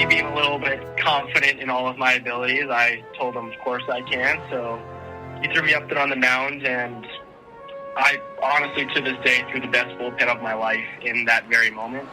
me being a little bit confident in all of my abilities, I told him, of course I can. So he threw me up there on the mound, and I honestly, to this day, threw the best bullpen of my life in that very moment.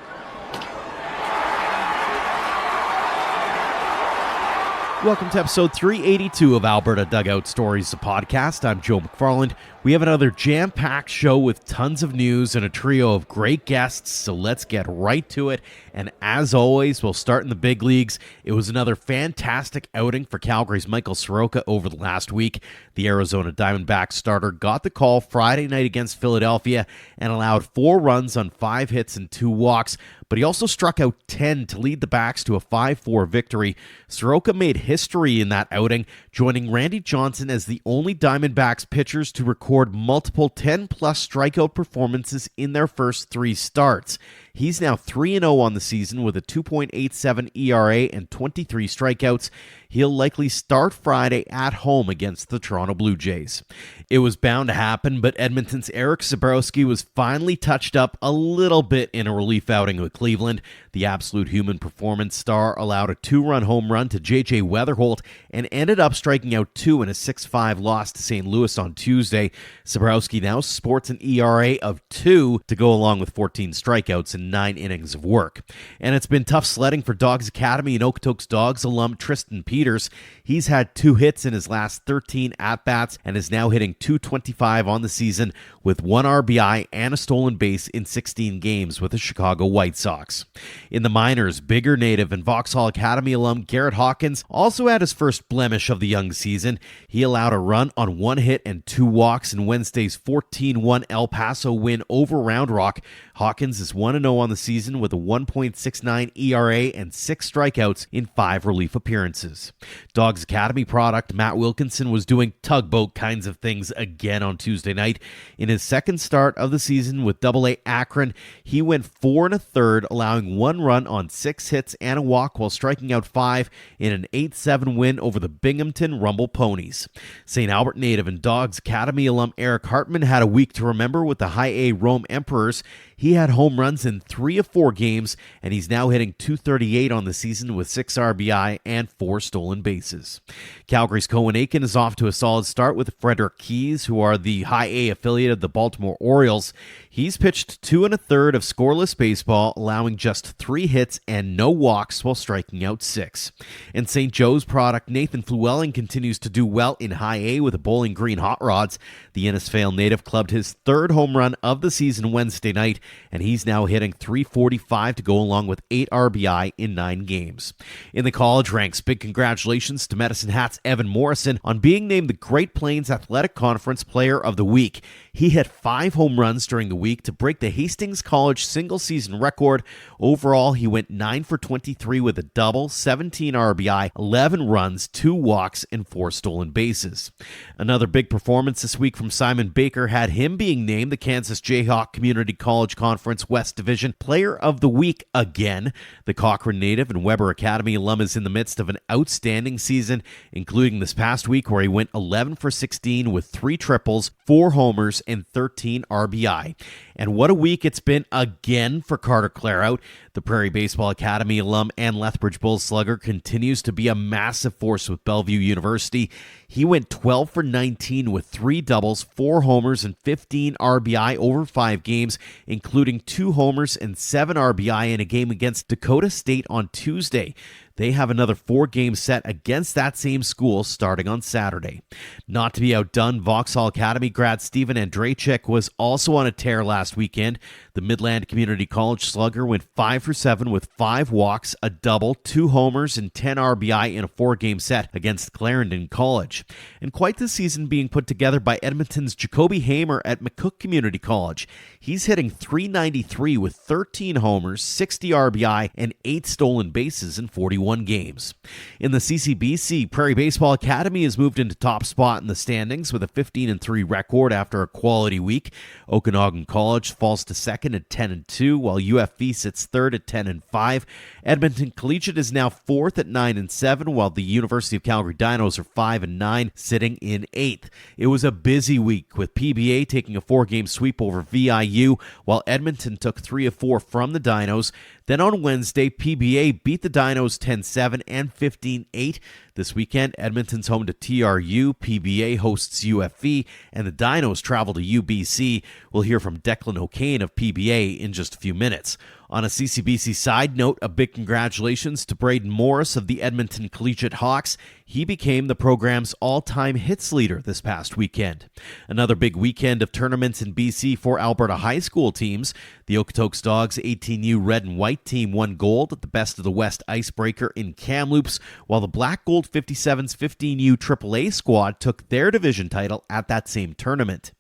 Welcome to episode 382 of Alberta Dugout Stories, the podcast. I'm Joe McFarland. We have another jam-packed show with tons of news and a trio of great guests, so let's get right to it. And as always, we'll start in the big leagues. It was another fantastic outing for Calgary's Michael Soroka over the last week. The Arizona Diamondbacks starter got the call Friday night against Philadelphia and allowed 4 runs on 5 hits and 2 walks, but he also struck out 10 to lead the Backs to a 5-4 victory. Soroka made history in that outing, joining Randy Johnson as the only Diamondbacks pitchers to record multiple 10-plus strikeout performances in their first 3 starts. He's now 3-0 on the season with a 2.87 ERA and 23 strikeouts. He'll likely start Friday at home against the Toronto Blue Jays. It was bound to happen, but Edmonton's Eric Zabrowski was finally touched up a little bit in a relief outing with Cleveland. The absolute human performance star allowed a 2-run home run to J.J. Weatherholt and ended up striking out 2 in a 6-5 loss to St. Louis on Tuesday. Zabrowski now sports an ERA of 2 to go along with 14 strikeouts and 9 innings of work. And it's been tough sledding for Dogs Academy and Okotoks Dogs alum Tristan Peters. He's had 2 hits in his last 13 at-bats and is now hitting .225 on the season with 1 RBI and a stolen base in 16 games with the Chicago White Sox. In the minors, Bigger native and Vauxhall Academy alum Garrett Hawkins also had his first blemish of the young season. He allowed a run on 1 hit and 2 walks in Wednesday's 14-1 El Paso win over Round Rock. Hawkins is 1-0 on the season with a 1.69 ERA and 6 strikeouts in 5 relief appearances. Dogs Academy product Matt Wilkinson was doing tugboat kinds of things again on Tuesday night. In his second start of the season with AA Akron, he went 4 1/3, allowing 1 run on 6 hits and a walk while striking out 5 in an 8-7 win over the Binghamton Rumble Ponies. St. Albert native and Dogs Academy alum Eric Hartman had a week to remember with the High A Rome Emperors. He had home runs in 3 of 4 games, and he's now hitting .238 on the season with 6 RBI and 4 stolen bases. Calgary's Cohen Aiken is off to a solid start with Frederick Keys, who are the High A affiliate of the Baltimore Orioles. He's pitched 2 1/3 of scoreless baseball, allowing just 3 hits and no walks while striking out 6. And St. Joe's product Nathan Flewelling continues to do well in High A with the Bowling Green Hot Rods. The Innisfail native clubbed his 3rd home run of the season Wednesday night, and he's now hitting .345 to go along with 8 RBI in 9 games. In the college ranks, big congratulations to Medicine Hat's Evan Morrison on being named the Great Plains Athletic Conference Player of the Week. He hit 5 home runs during the week to break the Hastings College single-season record. Overall, he went 9 for 23 with a double, 17 RBI, 11 runs, 2 walks, and 4 stolen bases. Another big performance this week from Simon Baker had him being named the Kansas Jayhawk Community College Conference West Division Player of the Week again. The Cochrane native and Weber Academy alum is in the midst of an outstanding season, including this past week where he went 11 for 16 with 3 triples, 4 homers, and 13 RBI. And what a week it's been again for Carter Clarout. The Prairie Baseball Academy alum and Lethbridge Bulls slugger continues to be a massive force with Bellevue University. He went 12 for 19 with 3 doubles, 4 homers, and 15 RBI over 5 games, including 2 homers and 7 RBI in a game against Dakota State on Tuesday. They have another 4-game set against that same school starting on Saturday. Not to be outdone, Vauxhall Academy grad Steven Andrachek was also on a tear last weekend. The Midland Community College slugger went 5 for 7 with 5 walks, a double, 2 homers, and 10 RBI in a 4-game set against Clarendon College. And quite the season being put together by Edmonton's Jacoby Hamer at McCook Community College. He's hitting .393 with 13 homers, 60 RBI, and 8 stolen bases in 41 games. In the CCBC, Prairie Baseball Academy has moved into top spot in the standings with a 15-3 record after a quality week. Okanagan College falls to second second at 10-2, while UFV sits third at 10-5. Edmonton Collegiate is now fourth at 9-7, while the University of Calgary Dinos are 5-9, sitting in eighth. It was a busy week, with PBA taking a 4-game sweep over VIU, while Edmonton took 3 of 4 from the Dinos. Then on Wednesday, PBA beat the Dinos 10-7 and 15-8. This weekend, Edmonton's home to TRU, PBA hosts UFV, and the Dinos travel to UBC. We'll hear from Declan O'Kane of PBA in just a few minutes. On a CCBC side note, a big congratulations to Braden Morris of the Edmonton Collegiate Hawks. He became the program's all-time hits leader this past weekend. Another big weekend of tournaments in BC for Alberta high school teams. The Okotoks Dogs 18U Red and White team won gold at the Best of the West Icebreaker in Kamloops, while the Black Gold 57's 15U AAA squad took their division title at that same tournament.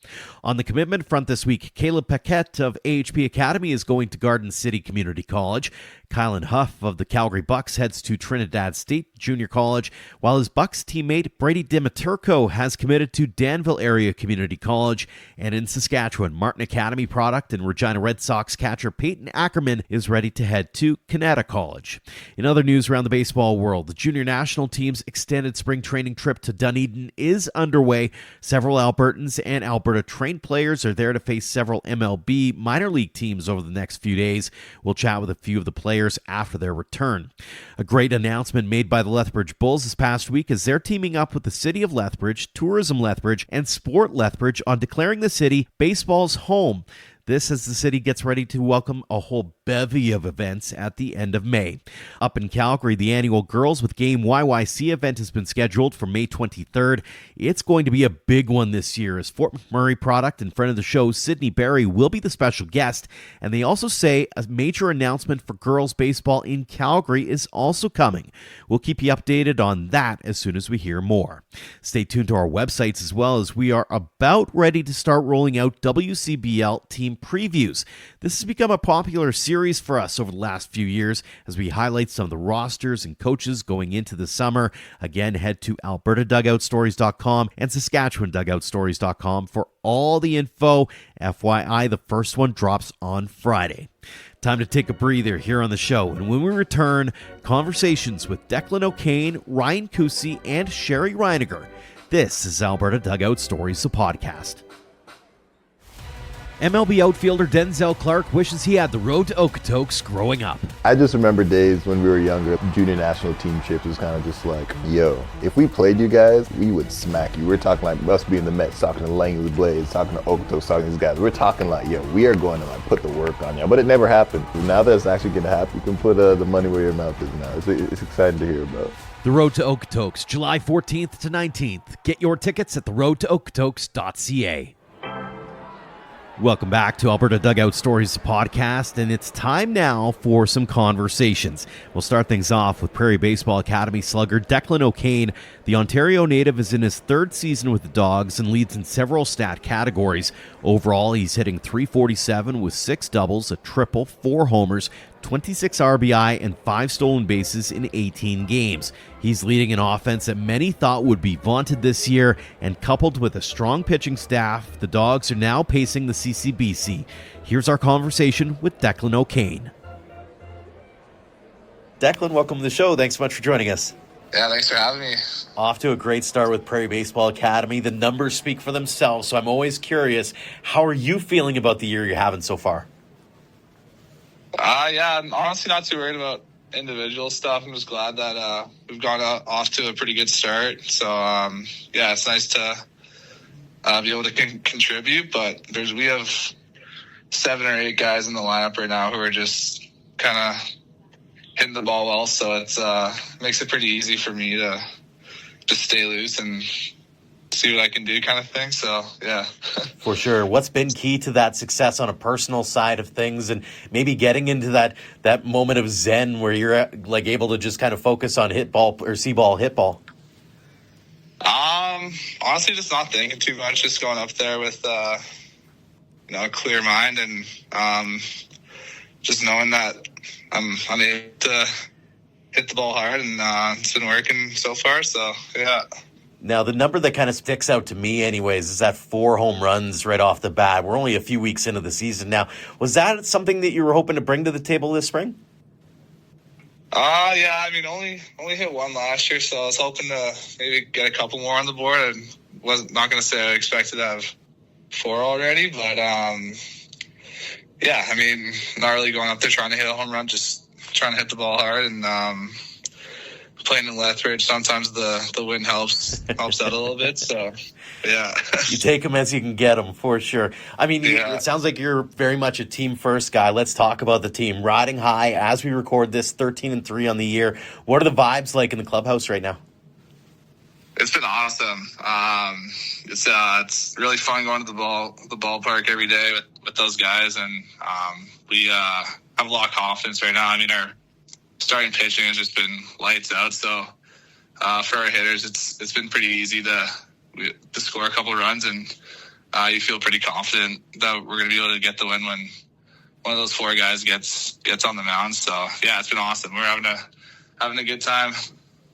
On the commitment front this week, Caleb Paquette of AHP Academy is going to Garden City Community College. Kylan Huff of the Calgary Bucks heads to Trinidad State Junior College, while his Bucks teammate Brady Dimiturco has committed to Danville Area Community College. And in Saskatchewan, Martin Academy product and Regina Red Sox catcher Peyton Ackerman is ready to head to Canada College. In other news around the baseball world, the junior national team's extended spring training trip to Dunedin is underway. Several Albertans and Alberta-trained players are there to face several MLB minor league teams over the next few days. We'll chat with a few of the players after their return. A great announcement made by the Lethbridge Bulls this past week as they're teaming up with the City of Lethbridge, Tourism Lethbridge, and Sport Lethbridge on declaring the city baseball's home. This as the city gets ready to welcome a whole bevy of events at the end of May. Up in Calgary, the annual Girls with Game YYC event has been scheduled for May 23rd. It's going to be a big one this year as Fort McMurray product and friend of the show, Sydney Berry, will be the special guest. And they also say a major announcement for girls baseball in Calgary is also coming. We'll keep you updated on that as soon as we hear more. Stay tuned to our websites as well, as we are about ready to start rolling out WCBL team previews. This has become a popular series for us over the last few years as we highlight some of the rosters and coaches going into the summer. Again, head to albertadugoutstories.com and saskatchewandugoutstories.com for all the info. FYI, the first one drops on Friday. Time to take a breather here on the show, and when we return, conversations with Declan O'Kane, Ryan Kucy, and Shari Reiniger. This is Alberta Dugout Stories, the podcast. MLB outfielder Denzel Clark wishes he had the road to Okotoks growing up. I just remember days when we were younger, junior national team trips was kind of just like, yo, if we played you guys, we would smack you. We're talking like us being the Mets, talking to Langley Blades, talking to Okotoks, talking to these guys. We're talking like, yo, we are going to like put the work on you. But it never happened. Now that it's actually going to happen, you can put the money where your mouth is now. It's exciting to hear about. The Road to Okotoks, July 14th to 19th. Get your tickets at theroadtookotoks.ca. Welcome back to Alberta Dugout Stories podcast, and it's time now for some conversations. We'll start things off with Prairie Baseball Academy slugger Declan O'Kane. The Ontario native is in his third season with the Dogs and leads in several stat categories. Overall, he's hitting .347 with 6 doubles, a triple, 4 homers, 26 RBI, and 5 stolen bases in 18 games. He's leading an offense that many thought would be vaunted this year, and coupled with a strong pitching staff, the Dogs are now pacing the CCBC. Here's our conversation with Declan O'Kane. Declan, welcome to the show. Thanks so much for joining us. Yeah, thanks for having me. Off to a great start with Prairie Baseball Academy. The numbers speak for themselves, so I'm always curious, how are you feeling about the year you're having so far? Yeah, I'm honestly not too worried about individual stuff. I'm just glad that we've gone off to a pretty good start. So, yeah, it's nice to be able to contribute. But we have 7 or 8 guys in the lineup right now who are just kind of hitting the ball well. So it's makes it pretty easy for me to just stay loose and see what I can do kind of thing. So, yeah. For sure. What's been key to that success on a personal side of things, and maybe getting into that moment of zen where you're like able to just kind of focus on hit ball or see ball, hit ball? Honestly, just not thinking too much, just going up there with, a clear mind and just knowing that I'm able to hit the ball hard, and it's been working so far. So, yeah. Now, the number that kind of sticks out to me anyways is that 4 home runs right off the bat. We're only a few weeks into the season now. Was that something that you were hoping to bring to the table this spring? Yeah, I mean, only hit 1 last year, so I was hoping to maybe get a couple more on the board. I was not going to say I expected to have 4 already, but yeah, I mean, not really going up there trying to hit a home run, just trying to hit the ball hard. And playing in Lethbridge, sometimes the wind helps out a little bit. So, yeah. You take them as you can get them, for sure. I mean, Yeah. It sounds like you're very much a team-first guy. Let's talk about the team. Riding high as we record this, 13-3 on the year. What are the vibes like in the clubhouse right now? It's been awesome. It's really fun going to the ballpark every day with those guys, and we have a lot of confidence right now. I mean, our starting pitching has just been lights out. So for our hitters, it's been pretty easy to score a couple runs, and you feel pretty confident that we're going to be able to get the win when one of those 4 guys gets on the mound. So yeah, it's been awesome. We're having a good time.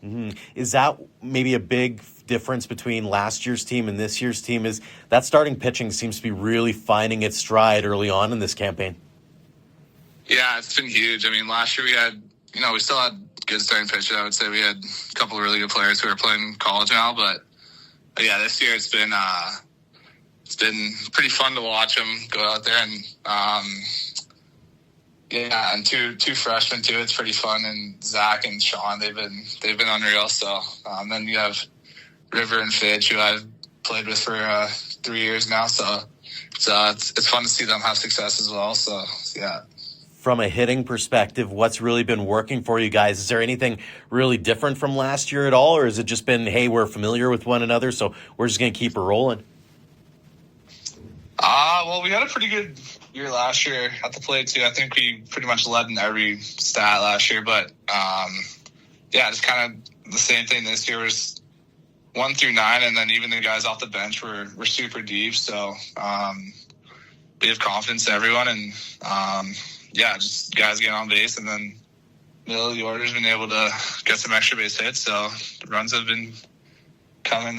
Mm-hmm. Is that maybe a big difference between last year's team and this year's team? Is that starting pitching seems to be really finding its stride early on in this campaign? Yeah, it's been huge. I mean, last year we still had good starting pitchers. I would say we had a couple of really good players who are playing college now, but yeah, this year it's been pretty fun to watch them go out there, and yeah, and two freshmen too. It's pretty fun, and Zach and Sean, they've been unreal. So then you have River and Fitch, who I've played with for 3 years now. So it's fun to see them have success as well. So yeah. From a hitting perspective, what's really been working for you guys? Is there anything really different from last year at all, or has it just been, hey, we're familiar with one another, so we're just going to keep her rolling? Well, we had a pretty good year last year at the plate too. I think we pretty much led in every stat last year, but yeah, it's kind of the same thing this year. Was 1 through 9, and then even the guys off the bench were super deep. So we have confidence in everyone, and yeah, just guys getting on base, and then middle of the order's been able to get some extra base hits. So the runs have been coming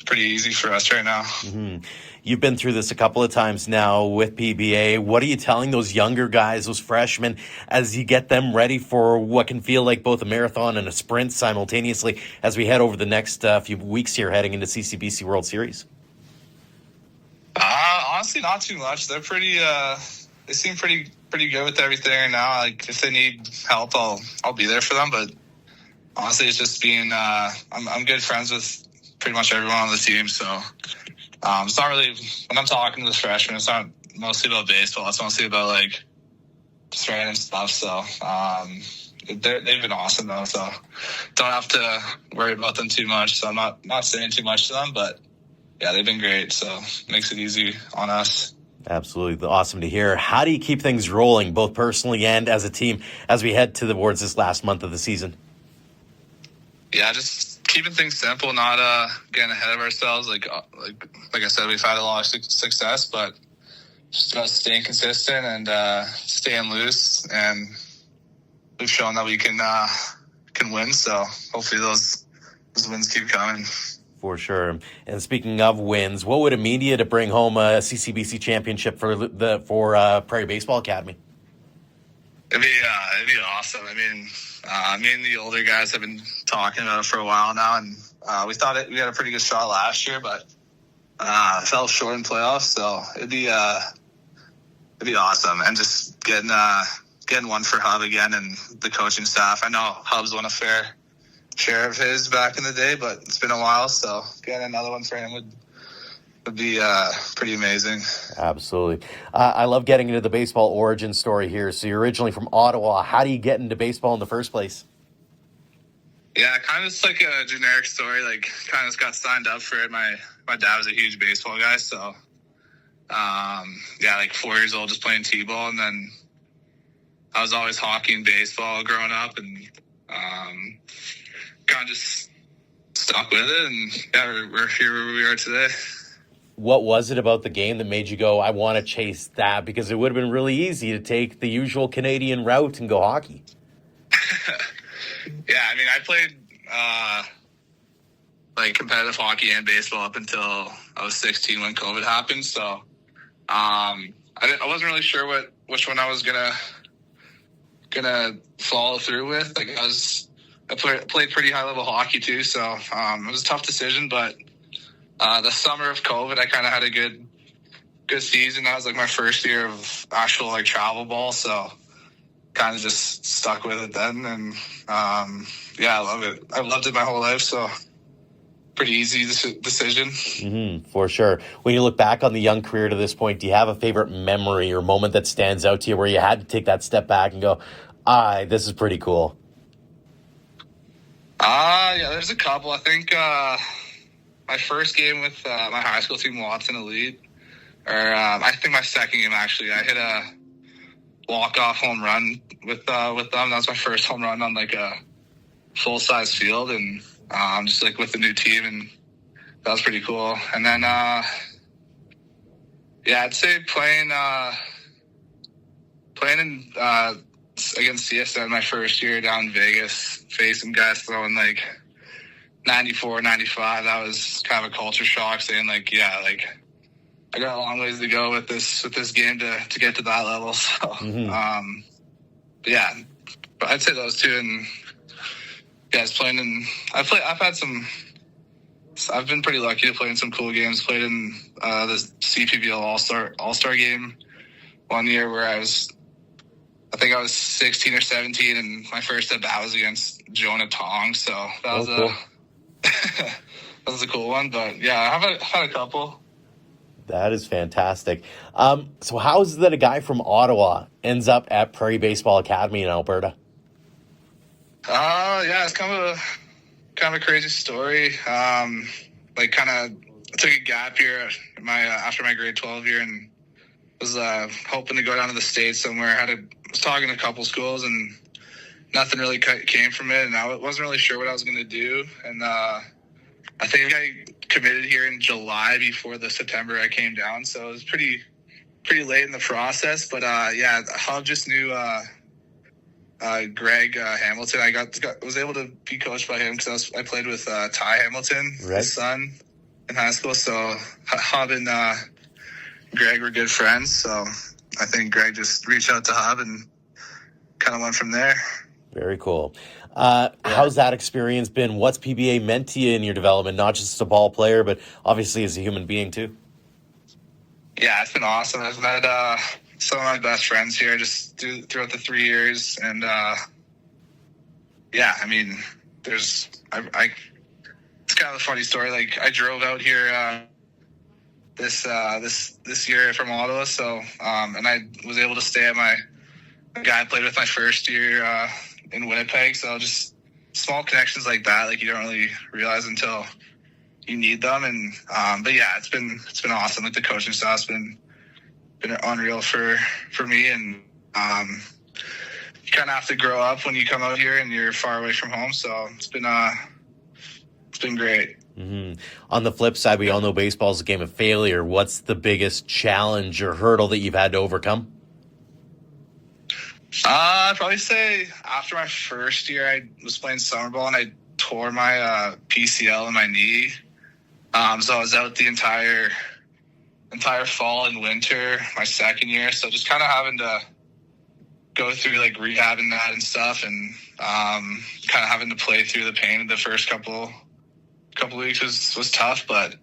pretty easy for us right now. Mm-hmm. You've been through this a couple of times now with PBA. What are you telling those younger guys, those freshmen, as you get them ready for what can feel like both a marathon and a sprint simultaneously as we head over the next few weeks here heading into CCBC World Series? Honestly, not too much. They're pretty. They seem pretty good with everything right now. Like, if they need help, I'll be there for them. But honestly, it's just being. I'm good friends with pretty much everyone on the team, so it's not really, when I'm talking to the freshmen, it's not mostly about baseball. It's mostly about like just random stuff. So they've been awesome though, so don't have to worry about them too much. So I'm not saying too much to them, but yeah, they've been great. So it makes it easy on us. Absolutely awesome to hear. How do you keep things rolling, both personally and as a team, as we head towards this last month of the season? Yeah, just keeping things simple, not getting ahead of ourselves. Like I said, we've had a lot of success, but just about staying consistent and staying loose. And we've shown that we can win. So hopefully those wins keep coming. For sure. And speaking of wins, what would it mean to you to bring home a CCBC championship for Prairie Baseball Academy? It'd be awesome. I mean, me and the older guys have been talking about it for a while now, and we thought we had a pretty good shot last year, but fell short in playoffs. So it'd be awesome, and just getting one for Hub again and the coaching staff. I know Hub's won a fair share of his back in the day, but it's been a while, so getting another one for him would be pretty amazing. Absolutely. I love getting into the baseball origin story here. So you're originally from Ottawa. How do you get into baseball in the first place? Yeah, kind of just like a generic story. Like, kind of just got signed up for it. My dad was a huge baseball guy, so yeah, like 4 years old, just playing t-ball, and then I was always hockey and baseball growing up, and kind of just stuck with it, and yeah, we're here where we are today. What was it about the game that made you go, I want to chase that? Because it would have been really easy to take the usual Canadian route and go hockey. Yeah, I mean, I played like competitive hockey and baseball up until I was 16 when COVID happened. So I wasn't really sure which one I was gonna follow through with. Like I played pretty high level hockey too, so it was a tough decision. But the summer of COVID, I kind of had a good season. That was like my first year of actual like travel ball, so kind of just stuck with it then. And I love it. I've loved it my whole life, so pretty easy decision. For sure. When you look back on the young career to this point, do you have a favorite memory or moment that stands out to you where you had to take that step back and go, this is pretty cool? There's a couple. I think my first game with my high school team, Watson Elite, or I think my second game actually, I hit a walk-off home run with them. That was my first home run on like a full-size field, and just like with the new team, and that was pretty cool. And then I'd say playing in against CSN my first year down in Vegas, facing guys throwing like 94, 95. That was kind of a culture shock, saying like, I got a long ways to go with this game to get to that level. So, but I'd say those two. And guys playing in, I've been pretty lucky to play in some cool games. Played in the CPBL All-Star game one year where I think I was 16 or 17, and my first at bat was against Jonah Tong. So that was cool. that was a cool one. But yeah, I've had a couple. That is fantastic. So how is it that a guy from Ottawa ends up at Prairie Baseball Academy in Alberta? It's kind of a crazy story. I took a gap year after my grade 12 year, and was hoping to go down to the States somewhere. Was talking to a couple schools, and nothing really came from it, and I wasn't really sure what I was going to do. And I think I committed here in July before the September I came down, so it was pretty late in the process. But Hub just knew Greg Hamilton. I was able to be coached by him because I played with Ty Hamilton, his son, in high school. So Hub and Greg were good friends. So I think Greg just reached out to Hub and kind of went from there. Very cool. How's that experience been? What's PBA meant to you in your development, not just as a ball player, but obviously as a human being too? Yeah, it's been awesome. I've met some of my best friends here just throughout the 3 years. And it's kind of a funny story. Like, I drove out here this year from Ottawa, so and I was able to stay at a guy I played with my first year in Winnipeg. So just small connections like that, like you don't really realize until you need them. And it's been awesome. Like, the coaching staff's been unreal for me. And you kind of have to grow up when you come out here and you're far away from home. So it's been great. Mm-hmm. On the flip side, we all know baseball is a game of failure. What's the biggest challenge or hurdle that you've had to overcome? I'd probably say after my first year, I was playing summer ball and I tore my PCL in my knee. So I was out the entire fall and winter my second year. So just kind of having to go through like rehabbing that and stuff, and kind of having to play through the pain of the first couple weeks was tough, but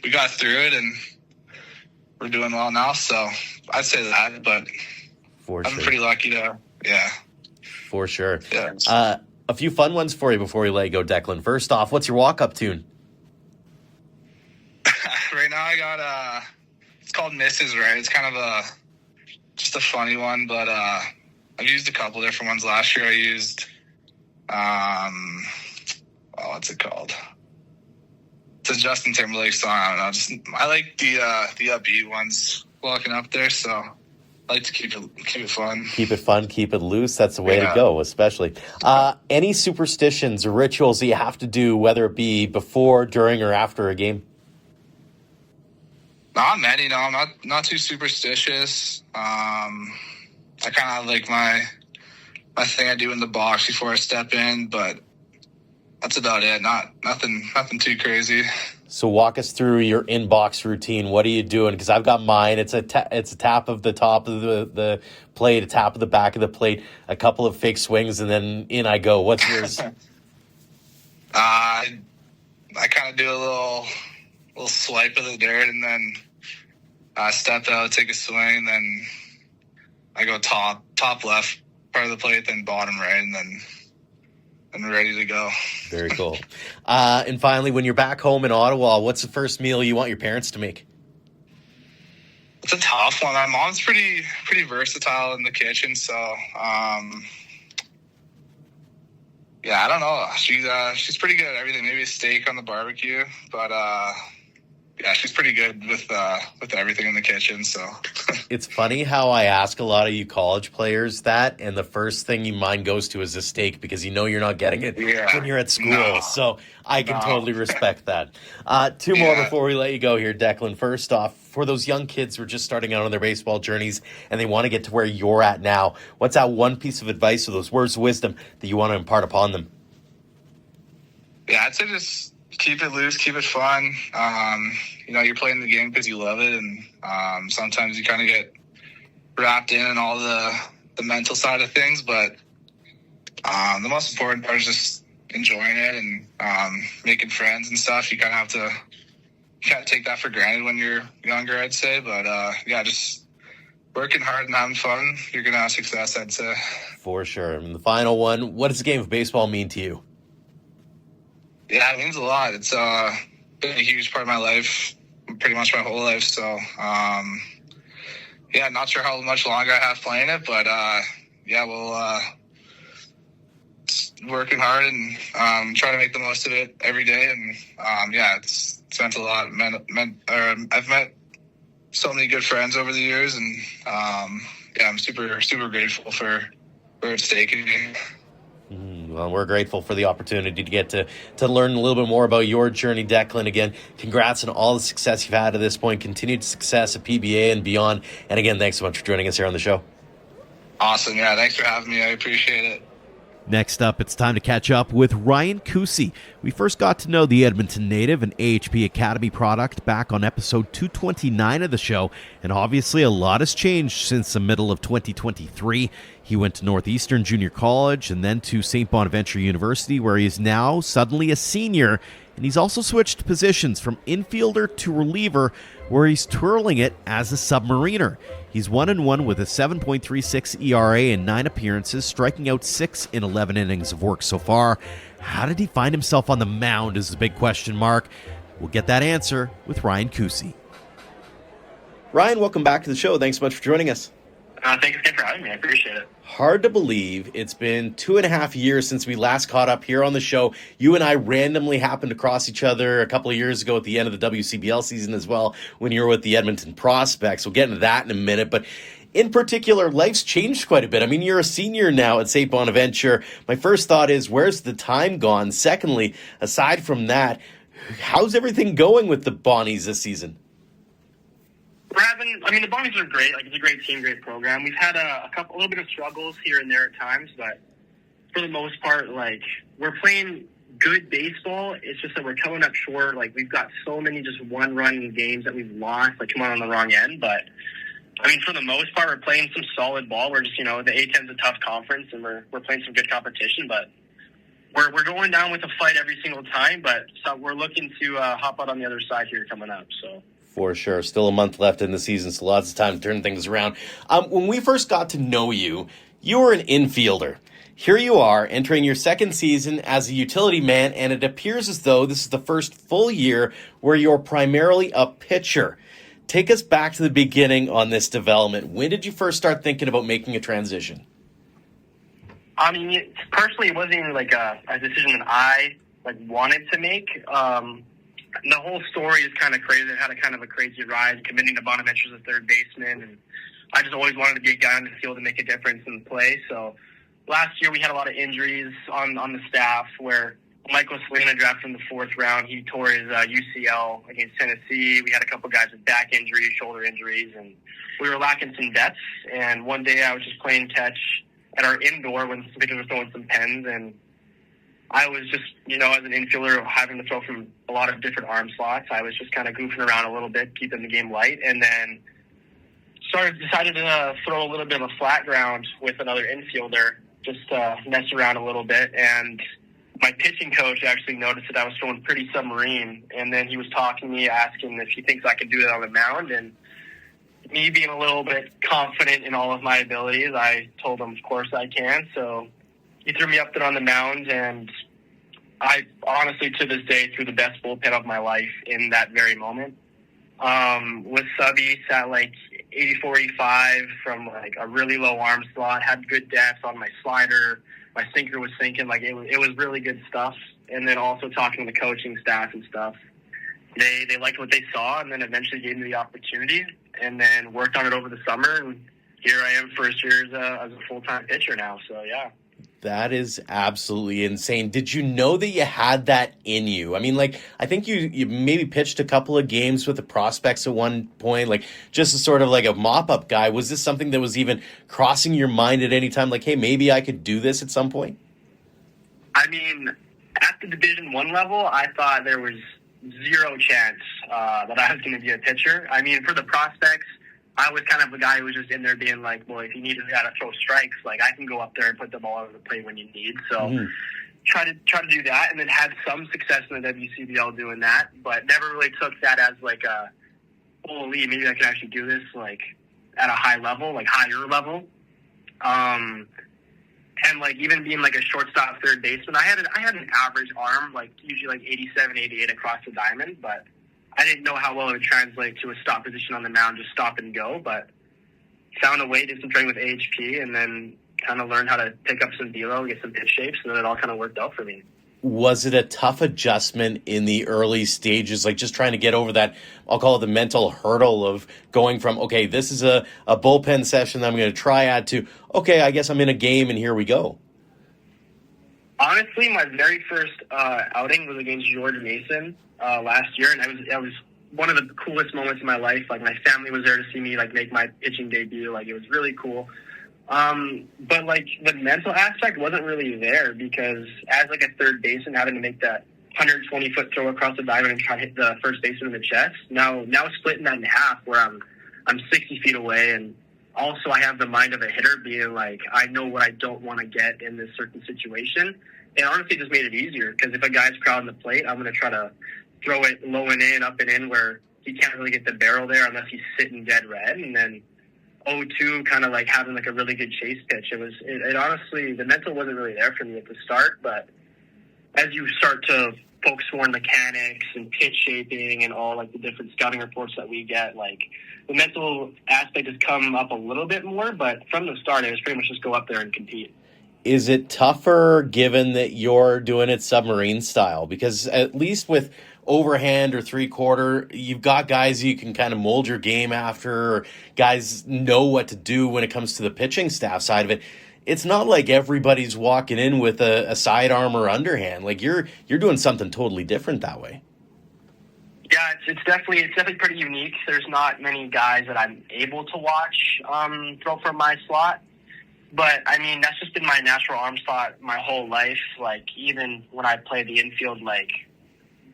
we got through it and we're doing well now. So I'd say that, but I'm pretty lucky to, For sure. Yeah. A few fun ones for you before we let you go, Declan. First off, what's your walk-up tune? Right now I got it's called Mrs. Right. It's kind of just a funny one, but I've used a couple different ones. Last year I used what's it called? It's a Justin Timberlake song. I don't know. I like the upbeat ones walking up there, so I like to keep it fun. Keep it fun, keep it loose. That's the way to go, especially. Any superstitions or rituals that you have to do, whether it be before, during, or after a game? Not many, no. I'm not too superstitious. I kind of like my thing I do in the box before I step in, but that's about it. Nothing too crazy. So walk us through your inbox routine. What are you doing? Because I've got mine. It's a tap of the top of the plate, a tap of the back of the plate, a couple of fake swings, and then in I go. What's yours? I kind of do a little swipe of the dirt, and then step out, take a swing, and then I go top left part of the plate, then bottom right, and then I'm ready to go. Very cool. And finally, when you're back home in Ottawa, what's the first meal you want your parents to make? It's a tough one. My mom's pretty versatile in the kitchen, so yeah, I don't know. She's pretty good at everything. Maybe a steak on the barbecue, but yeah, she's pretty good with everything in the kitchen. So it's funny how I ask a lot of you college players that, and the first thing your mind goes to is a steak because you know you're not getting it when you're at school. No. So I can totally respect that. Two more before we let you go here, Declan. First off, for those young kids who are just starting out on their baseball journeys and they want to get to where you're at now, what's that one piece of advice or those words of wisdom that you want to impart upon them? Yeah, I'd say just keep it loose, keep it fun. You're playing the game because you love it, and sometimes you kind of get wrapped in all the mental side of things, but the most important part is just enjoying it and making friends and stuff. You kind of have to take that for granted when you're younger, I'd say, but just working hard and having fun, you're going to have success, I'd say. For sure. And the final one, what does the game of baseball mean to you? Yeah, it means a lot. It's been a huge part of my life, pretty much my whole life. So, not sure how much longer I have playing it, but we'll working hard and trying to make the most of it every day. And it's meant a lot. I've met so many good friends over the years, and I'm super grateful for where it's taken me. Well, we're grateful for the opportunity to get to learn a little bit more about your journey, Declan. Again, congrats on all the success you've had to this point. Continued success at PBA and beyond. And again, thanks so much for joining us here on the show. Awesome. Yeah, thanks for having me. I appreciate it. Next up, it's time to catch up with Ryan Kucy. We first got to know the Edmonton native and AHP Academy product back on episode 229 of the show, and obviously a lot has changed since the middle of 2023. He went to Northeastern Junior College and then to St. Bonaventure University, where he is now suddenly a senior, and he's also switched positions from infielder to reliever, where he's twirling it as a submariner. He's 1-1 with a 7.36 ERA in 9 appearances, striking out 6 in 11 innings of work so far. How did he find himself on the mound is the big question mark. We'll get that answer with Ryan Kucy. Ryan, welcome back to the show. Thanks so much for joining us. Thanks again for having me. I appreciate it. Hard to believe it's been 2.5 years since we last caught up here on the show. You and I randomly happened to cross each other a couple of years ago at the end of the WCBL season as well, when you were with the Edmonton Prospects. We'll get into that in a minute, but in particular, life's changed quite a bit. I mean, you're a senior now at St. Bonaventure. My first thought is, where's the time gone? Secondly, aside from that, how's everything going with the Bonnies this season? The Bonnies are great. Like, it's a great team, great program. We've had a little bit of struggles here and there at times, but for the most part, like, we're playing good baseball. It's just that we're coming up short. Like, we've got so many just one-run games that we've lost, like, come on the wrong end. But, for the most part, we're playing some solid ball. We're just, the A-10's a tough conference, and we're playing some good competition, but we're going down with a fight every single time, but so we're looking to hop out on the other side here coming up, so. For sure. Still a month left in the season, so lots of time to turn things around. When we first got to know you, you were an infielder. Here you are, entering your second season as a utility man, and it appears as though this is the first full year where you're primarily a pitcher. Take us back to the beginning on this development. When did you first start thinking about making a transition? Personally, it wasn't even like a decision that I wanted to make. The whole story is kind of crazy. It had a kind of a crazy ride, committing to Bonaventure as a third baseman, and I just always wanted to be a guy on the field to make a difference in the play. So last year we had a lot of injuries on the staff, where Michael Selena drafted in the 4th round. He tore his UCL against Tennessee. We had a couple guys with back injuries, shoulder injuries, and we were lacking some depth. And one day I was just playing catch at our indoor when some pitchers were throwing some pens, and I was just, as an infielder, having to throw from a lot of different arm slots. I was just kind of goofing around a little bit, keeping the game light, and then decided to throw a little bit of a flat ground with another infielder, just to mess around a little bit. And my pitching coach actually noticed that I was throwing pretty submarine, and then he was talking to me, asking if he thinks I could do that on the mound. And me being a little bit confident in all of my abilities, I told him, of course I can. So he threw me up there on the mound, and I honestly, to this day, threw the best bullpen of my life in that very moment. With subbies at like 84, 85 from like a really low arm slot, had good depth on my slider. My sinker was sinking. Like it was really good stuff. And then also talking to the coaching staff and stuff, they liked what they saw, and then eventually gave me the opportunity, and then worked on it over the summer. And here I am, first year as a full-time pitcher now. So yeah. That is absolutely insane. Did you know that you had that in you? I mean, like, I think you maybe pitched a couple of games with the prospects at one point, like just a sort of like a mop-up guy. Was this something that was even crossing your mind at any time? Like, hey, maybe I could do this at some point? I mean, at the Division I level, I thought there was zero chance that I was going to be a pitcher. I mean, for the prospects, I was kind of the guy who was just in there being like, well, if you need to throw strikes, like I can go up there and put the ball over the plate when you need. So try to do that, and then had some success in the WCBL doing that, but never really took that as like a, holy, maybe I can actually do this like at a high level, like higher level. And like even being like a shortstop, third baseman, I had an average arm, like usually like 87, 88 across the diamond, but I didn't know how well it would translate to a stop position on the mound, just stop and go, but found a way, did some training with AHP, and then kind of learned how to pick up some velo, get some pitch shapes, and then it all kind of worked out for me. Was it a tough adjustment in the early stages, like just trying to get over that, I'll call it the mental hurdle of going from, okay, this is a bullpen session that I'm going to try out to, okay, I guess I'm in a game and here we go? Honestly, my very first outing was against George Mason last year, and it was one of the coolest moments in my life. Like, my family was there to see me like make my pitching debut. Like, it was really cool. But like the mental aspect wasn't really there, because as like a third baseman, having to make that 120-foot throw across the diamond and try to hit the first baseman in the chest. Now splitting that in half, where I'm 60 feet away, and also I have the mind of a hitter, being like, I know what I don't want to get in this certain situation. And honestly, it just made it easier, because if a guy's crowding the plate, I'm going to try to throw it low and in, up and in, where he can't really get the barrel there unless he's sitting dead red. And then 0-2, kind of like having like a really good chase pitch. It honestly, the mental wasn't really there for me at the start, but as you start to focus more on mechanics and pitch shaping and all like the different scouting reports that we get, like the mental aspect has come up a little bit more, but from the start, it was pretty much just go up there and compete. Is it tougher given that you're doing it submarine style? Because at least with overhand or three-quarter, you've got guys you can kind of mold your game after, or guys know what to do when it comes to the pitching staff side of it. It's not like everybody's walking in with a sidearm or underhand. Like you're doing something totally different that way. Yeah, it's definitely pretty unique. There's not many guys that I'm able to watch throw from my slot. But, I mean, that's just been my natural arm slot my whole life. Like, even when I play the infield, like,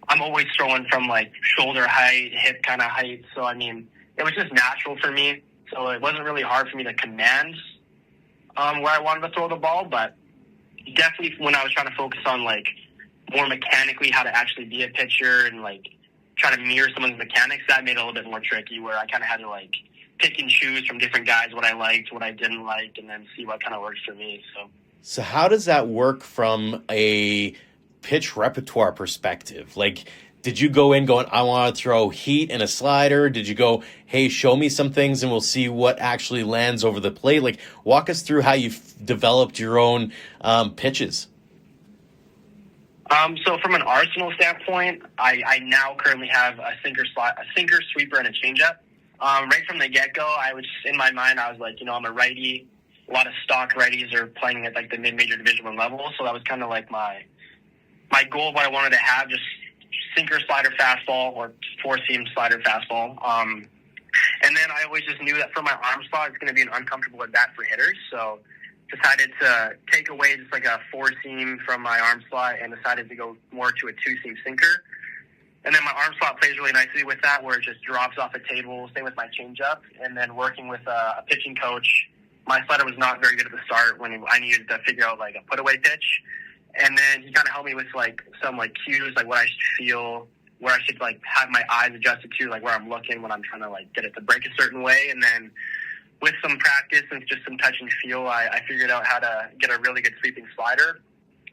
I'm always throwing from, like, shoulder height, hip kind of height. So, I mean, it was just natural for me. So it wasn't really hard for me to command where I wanted to throw the ball. But definitely when I was trying to focus on, like, more mechanically how to actually be a pitcher and, like, try to mirror someone's mechanics, that made it a little bit more tricky, where I kind of had to, like, pick and choose from different guys what I liked, what I didn't like, and then see what kind of works for me. So how does that work from a pitch repertoire perspective? Like, did you go in going, I want to throw heat and a slider? Did you go, hey, show me some things and we'll see what actually lands over the plate? Like, walk us through how you've developed your own pitches. So from an arsenal standpoint, I now currently have a sinker, sweeper, and a changeup. Right from the get-go, I was, in my mind, I was like, I'm a righty. A lot of stock righties are playing at like the mid-major Division I level, so that was kind of like my goal of what I wanted to have, just sinker, slider, fastball, or four-seam slider, fastball. And then I always just knew that for my arm slot, it's going to be an uncomfortable at bat for hitters, so decided to take away just like a 4-seam from my arm slot and decided to go more to a 2-seam sinker. And then my arm slot plays really nicely with that, where it just drops off the table. Same with my changeup. And then working with a pitching coach, my slider was not very good at the start when I needed to figure out like a put-away pitch. And then he kind of helped me with like some like cues, like what I should feel, where I should like have my eyes adjusted to, like where I'm looking when I'm trying to like get it to break a certain way. And then with some practice and just some touch and feel, I figured out how to get a really good sweeping slider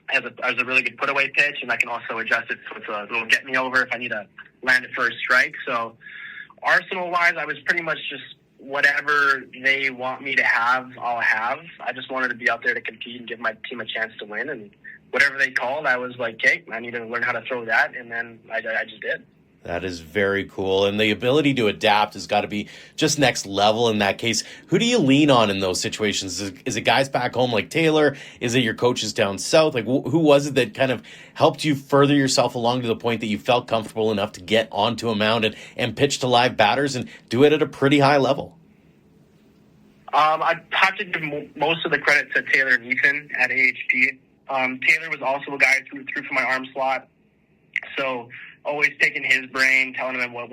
as a really good put-away pitch, and I can also adjust it so it's a little get-me-over if I need to land it for a strike. So arsenal-wise, I was pretty much just whatever they want me to have, I'll have. I just wanted to be out there to compete and give my team a chance to win, and whatever they called, I was like, okay, I need to learn how to throw that, and then I just did. That is very cool. And the ability to adapt has got to be just next level in that case. Who do you lean on in those situations? Is it guys back home like Taylor? Is it your coaches down south? Like, who was it that kind of helped you further yourself along to the point that you felt comfortable enough to get onto a mound and pitch to live batters and do it at a pretty high level? I'd have to give most of the credit to Taylor and Ethan at AHP. Taylor was also a guy who threw for my arm slot. So always taking his brain, telling him what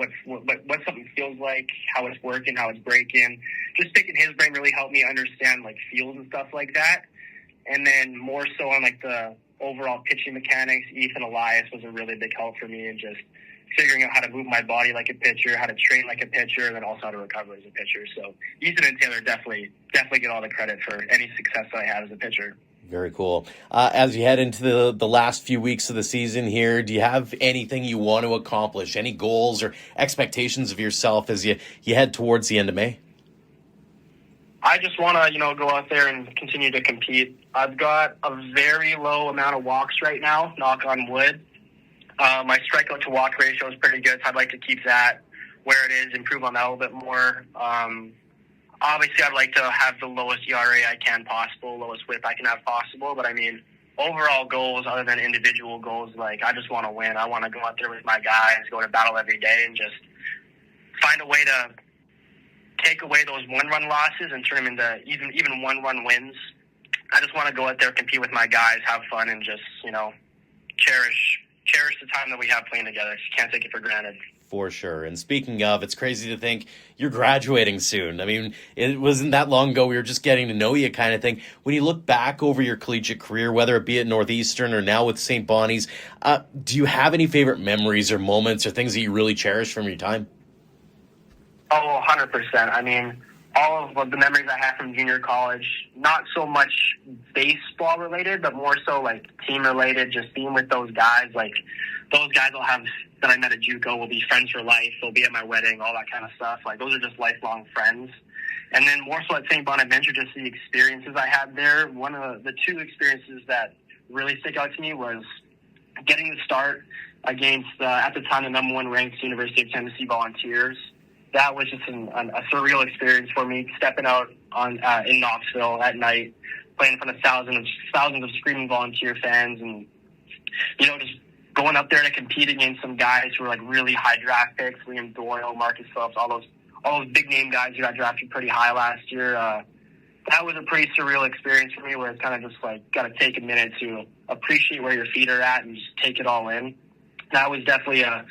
something feels like, how it's working, how it's breaking. Just taking his brain really helped me understand like feels and stuff like that. And then more so on like the overall pitching mechanics, Ethan Elias was a really big help for me in just figuring out how to move my body like a pitcher, how to train like a pitcher, and then also how to recover as a pitcher. So Ethan and Taylor definitely get all the credit for any success that I had as a pitcher. Very cool. As you head into the last few weeks of the season here, do you have anything you want to accomplish, any goals or expectations of yourself as you head towards the end of May? I just want to, go out there and continue to compete. I've got a very low amount of walks right now, knock on wood. My strikeout to walk ratio is pretty good, so I'd like to keep that where it is, improve on that a little bit more. Obviously, I'd like to have the lowest ERA I can possible, lowest whip I can have possible. But, I mean, overall goals other than individual goals, like I just want to win. I want to go out there with my guys, go to battle every day, and just find a way to take away those one-run losses and turn them into even one-run wins. I just want to go out there, compete with my guys, have fun, and just, cherish the time that we have playing together. Just can't take it for granted. For sure. And speaking of, it's crazy to think you're graduating soon. I mean, it wasn't that long ago. We were just getting to know you kind of thing. When you look back over your collegiate career, whether it be at Northeastern or now with St. Bonnie's, do you have any favorite memories or moments or things that you really cherish from your time? Oh, 100%. I mean, all of the memories I have from junior college, not so much baseball related, but more so like team related, just being with those guys. Like those guys that I met at JUCO will be friends for life. They'll be at my wedding, all that kind of stuff. Like those are just lifelong friends. And then more so at St. Bonaventure, just the experiences I had there. One of the two experiences that really stick out to me was getting to start against, at the time, the number 1 ranked University of Tennessee Volunteers. That was just a surreal experience for me, stepping out in Knoxville at night, playing in front of thousands of screaming Volunteer fans, and just going up there to compete against some guys who were like really high draft picks, Liam Doyle, Marcus Phillips, all those big name guys who got drafted pretty high last year. That was a pretty surreal experience for me, where it's kind of just like got to take a minute to appreciate where your feet are at and just take it all in. That was definitely a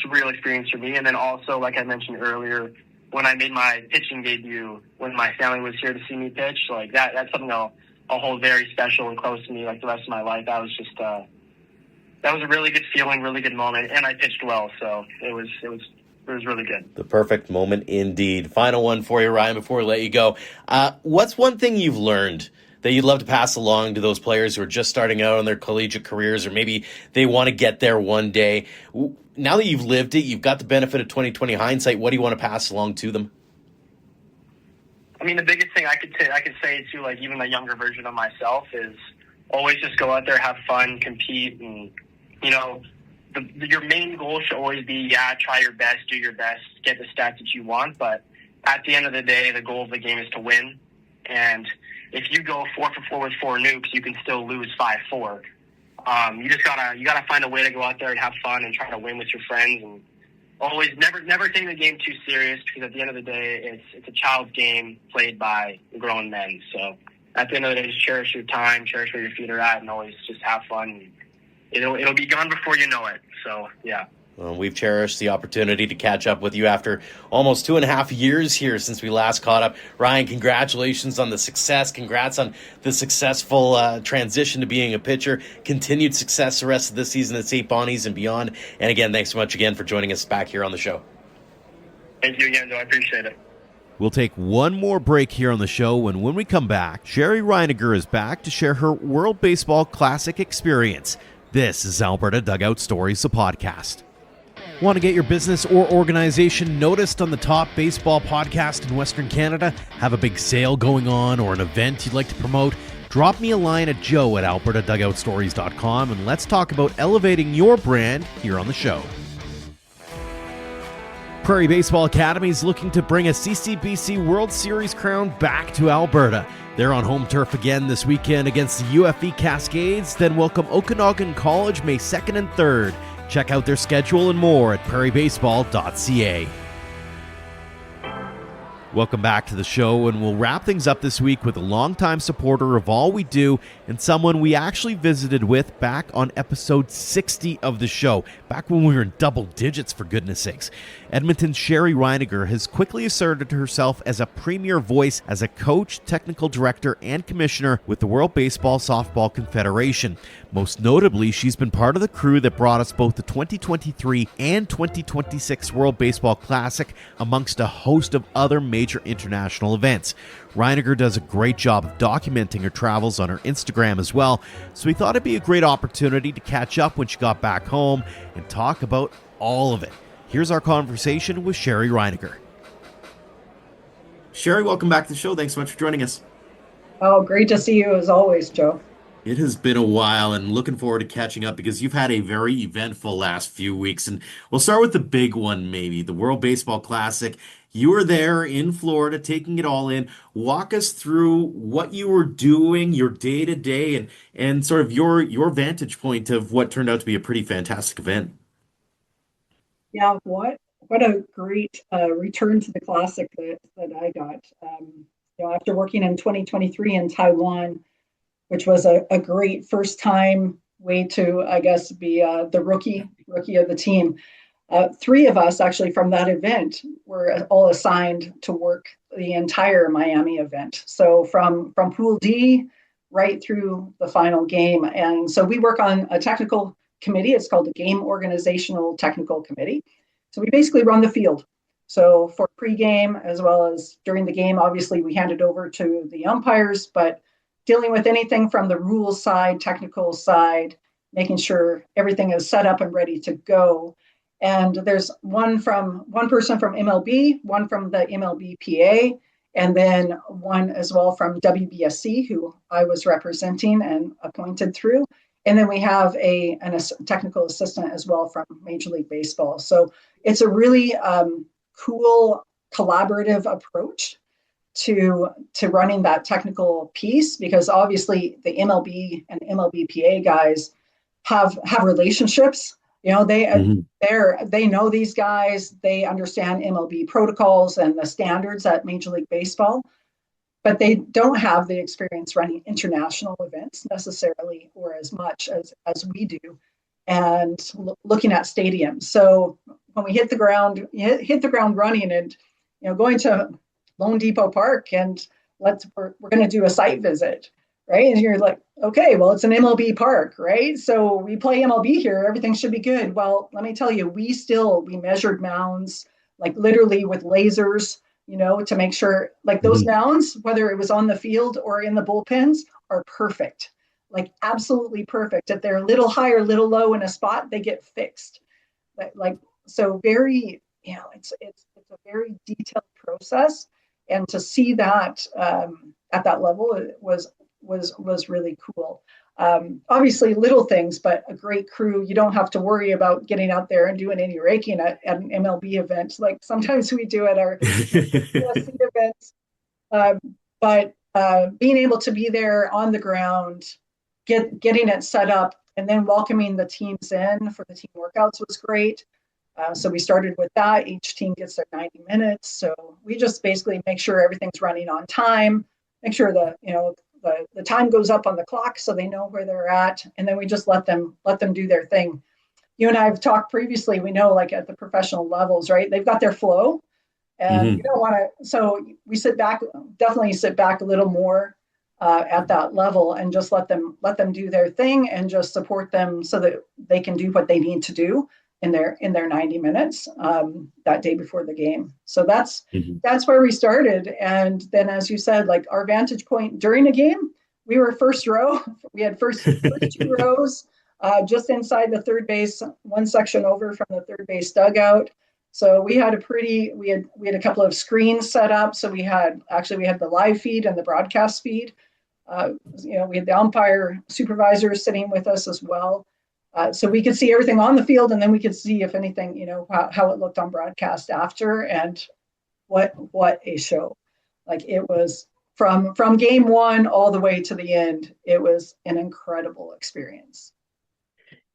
surreal experience for me. And then also, like I mentioned earlier, when I made my pitching debut, when my family was here to see me pitch, like that's something I'll hold very special and close to me like the rest of my life. That was just that was a really good feeling, really good moment, and I pitched well, so it was really good. The perfect moment indeed. Final one for you, Ryan, before we let you go. What's one thing you've learned that you'd love to pass along to those players who are just starting out on their collegiate careers, or maybe they want to get there one day? Now that you've lived it, you've got the benefit of 20/20 hindsight, what do you want to pass along to them? I mean, the biggest thing I could say to like even a younger version of myself is always just go out there, have fun, compete, and your main goal should always be, try your best, do your best, get the stats that you want. But at the end of the day, the goal of the game is to win. And if you go 4 for 4 with 4 nukes, you can still lose 5-4. You just gotta find a way to go out there and have fun and try to win with your friends, and always never take the game too serious, because at the end of the day, it's a child's game played by grown men. So at the end of the day, just cherish your time, cherish where your feet are at, and always just have fun. It'll be gone before you know it. So, yeah. Well, we've cherished the opportunity to catch up with you after almost 2.5 years here since we last caught up. Ryan, congratulations on the success. Congrats on the successful transition to being a pitcher. Continued success the rest of the season at St. Bonnie's and beyond. And again, thanks so much again for joining us back here on the show. Thank you again, Joe. I appreciate it. We'll take one more break here on the show, and when we come back, Shari Reiniger is back to share her World Baseball Classic experience. This is Alberta Dugout Stories, the podcast. Want to get your business or organization noticed on the top baseball podcast in Western Canada? Have a big sale going on or an event you'd like to promote? Drop me a line at joe@albertadugoutstories.com and let's talk about elevating your brand here on the show. Prairie Baseball Academy is looking to bring a CCBC World Series crown back to Alberta. They're on home turf again this weekend against the UFE Cascades, then welcome Okanagan College May 2nd and 3rd. Check out their schedule and more at prairiebaseball.ca. Welcome back to the show, and we'll wrap things up this week with a longtime supporter of all we do and someone we actually visited with back on episode 60 of the show, back when we were in double digits, for goodness sakes. Edmonton's Shari Reiniger has quickly asserted herself as a premier voice as a coach, technical director, and commissioner with the World Baseball Softball Confederation. Most notably, she's been part of the crew that brought us both the 2023 and 2026 World Baseball Classic, amongst a host of other major international events. Reiniger does a great job of documenting her travels on her Instagram as well, so we thought it'd be a great opportunity to catch up when she got back home and talk about all of it. Here's our conversation with Shari Reiniger. Shari, welcome back to the show. Thanks so much for joining us. Oh, great to see you as always, Joe. It has been a while, and looking forward to catching up because you've had a very eventful last few weeks. And we'll start with the big one, maybe, the World Baseball Classic. You were there in Florida, taking it all in. Walk us through what you were doing, your day-to-day, and sort of your vantage point of what turned out to be a pretty fantastic event. Yeah, what a great return to the Classic that I got. After working in 2023 in Taiwan, which was a great first-time way to, I guess, be the rookie of the team. 3 of us actually from that event were all assigned to work the entire Miami event. So from Pool D right through the final game. And so we work on a technical committee. It's called the Game Organizational Technical Committee. So we basically run the field. So for pregame as well as during the game, obviously we hand it over to the umpires, but dealing with anything from the rules side, technical side, making sure everything is set up and ready to go. And there's one person from MLB, one from the MLBPA, and then one as well from WBSC, who I was representing and appointed through. And then we have a technical assistant as well from Major League Baseball. So it's a really cool collaborative approach to running that technical piece, because obviously the MLB and MLBPA guys have relationships. They know these guys, they understand MLB protocols and the standards at Major League Baseball, but they don't have the experience running international events necessarily, or as much as we do, and looking at stadiums. So when we hit the ground running, and going to Lone Depot Park, and we're going to do a site visit, right? And you're like, okay, well, it's an MLB park, right? So we play MLB here, everything should be good. Well, let me tell you, we measured mounds, like literally with lasers, to make sure, like those mounds, whether it was on the field or in the bullpens, are perfect, like absolutely perfect. If they're a little high or a little low in a spot, they get fixed. So very, it's a very detailed process. And to see that at that level, it was really cool. Obviously little things, but a great crew. You don't have to worry about getting out there and doing any raking at an MLB event, like sometimes we do at our USC events. But being able to be there on the ground, getting it set up, and then welcoming the teams in for the team workouts was great. So we started with that. Each team gets their 90 minutes. So we just basically make sure everything's running on time, make sure the the time goes up on the clock so they know where they're at, and then we just let them do their thing. You and I have talked previously, we know like at the professional levels, right? They've got their flow, and you don't want to, so we definitely sit back a little more at that level and just let them do their thing and just support them so that they can do what they need to do in their 90 minutes that day before the game. So that's where we started. And then, as you said, like our vantage point during a game, we were first row. We had first two rows just inside the third base, one section over from the third base dugout. So we had a couple of screens set up. So we had the live feed and the broadcast feed. We had the umpire supervisors sitting with us as well. So we could see everything on the field, and then we could see if anything, how it looked on broadcast after. And what a show. Like it was from game one all the way to the end. It was an incredible experience.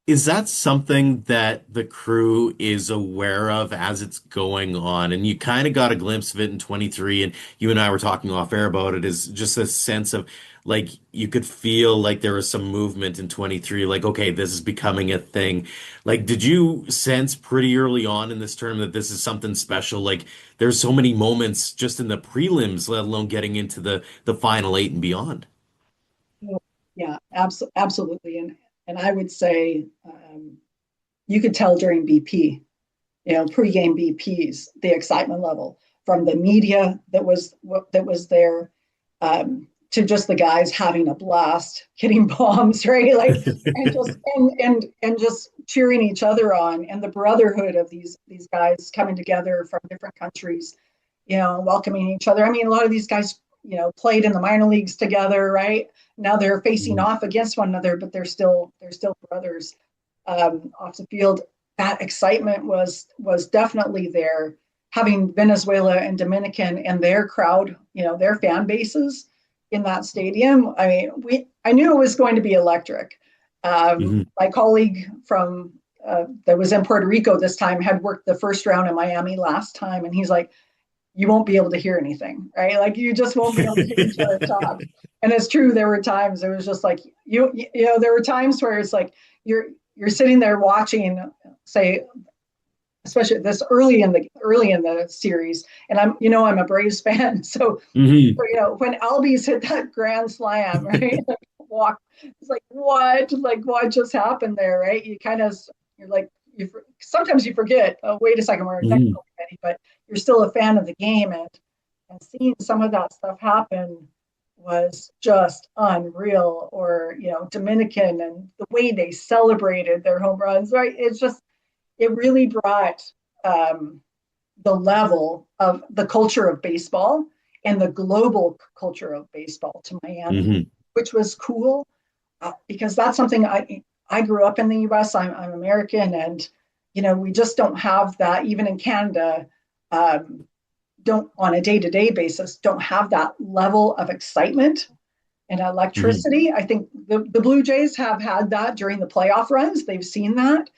Is that something that the crew is aware of as it's going on? And you kind of got a glimpse of it in 23, and you and I were talking off air about it, is just a sense of like you could feel like there was some movement in 23, like, okay, this is becoming a thing. Like, did you sense pretty early on in this term that this is something special? Like, there's so many moments just in the prelims, let alone getting into the final eight and beyond. Yeah, absolutely. And I would say you could tell during BP, pregame BPs, the excitement level from the media that was there, to just the guys having a blast, hitting bombs, right? Like, and just cheering each other on, and the brotherhood of these guys coming together from different countries, welcoming each other. I mean, a lot of these guys, played in the minor leagues together, right? Now they're facing off against one another, but they're still brothers off the field. That excitement was definitely there. Having Venezuela and Dominican and their crowd, their fan bases in that stadium. I mean, I knew it was going to be electric. My colleague from that was in Puerto Rico this time had worked the first round in Miami last time, and he's like, you won't be able to hear anything, right? Like you just won't be able to hear each other talk. And it's true. There were times it was just like there were times where it's like you're sitting there watching, say, especially this early in the series, and I'm a Braves fan, so when Albies hit that grand slam, right? It's like what just happened there, right? You're like sometimes you forget. Oh, wait a second, we're technical committee, but you're still a fan of the game, and seeing some of that stuff happen was just unreal. Or Dominican and the way they celebrated their home runs, right? It really brought the level of the culture of baseball and the global culture of baseball to Miami, which was cool because that's something I grew up in the U.S. I'm American, and we just don't have that. Even in Canada, don't on a day-to-day basis don't have that level of excitement and electricity. I think the Blue Jays have had that during the playoff runs. They've seen that.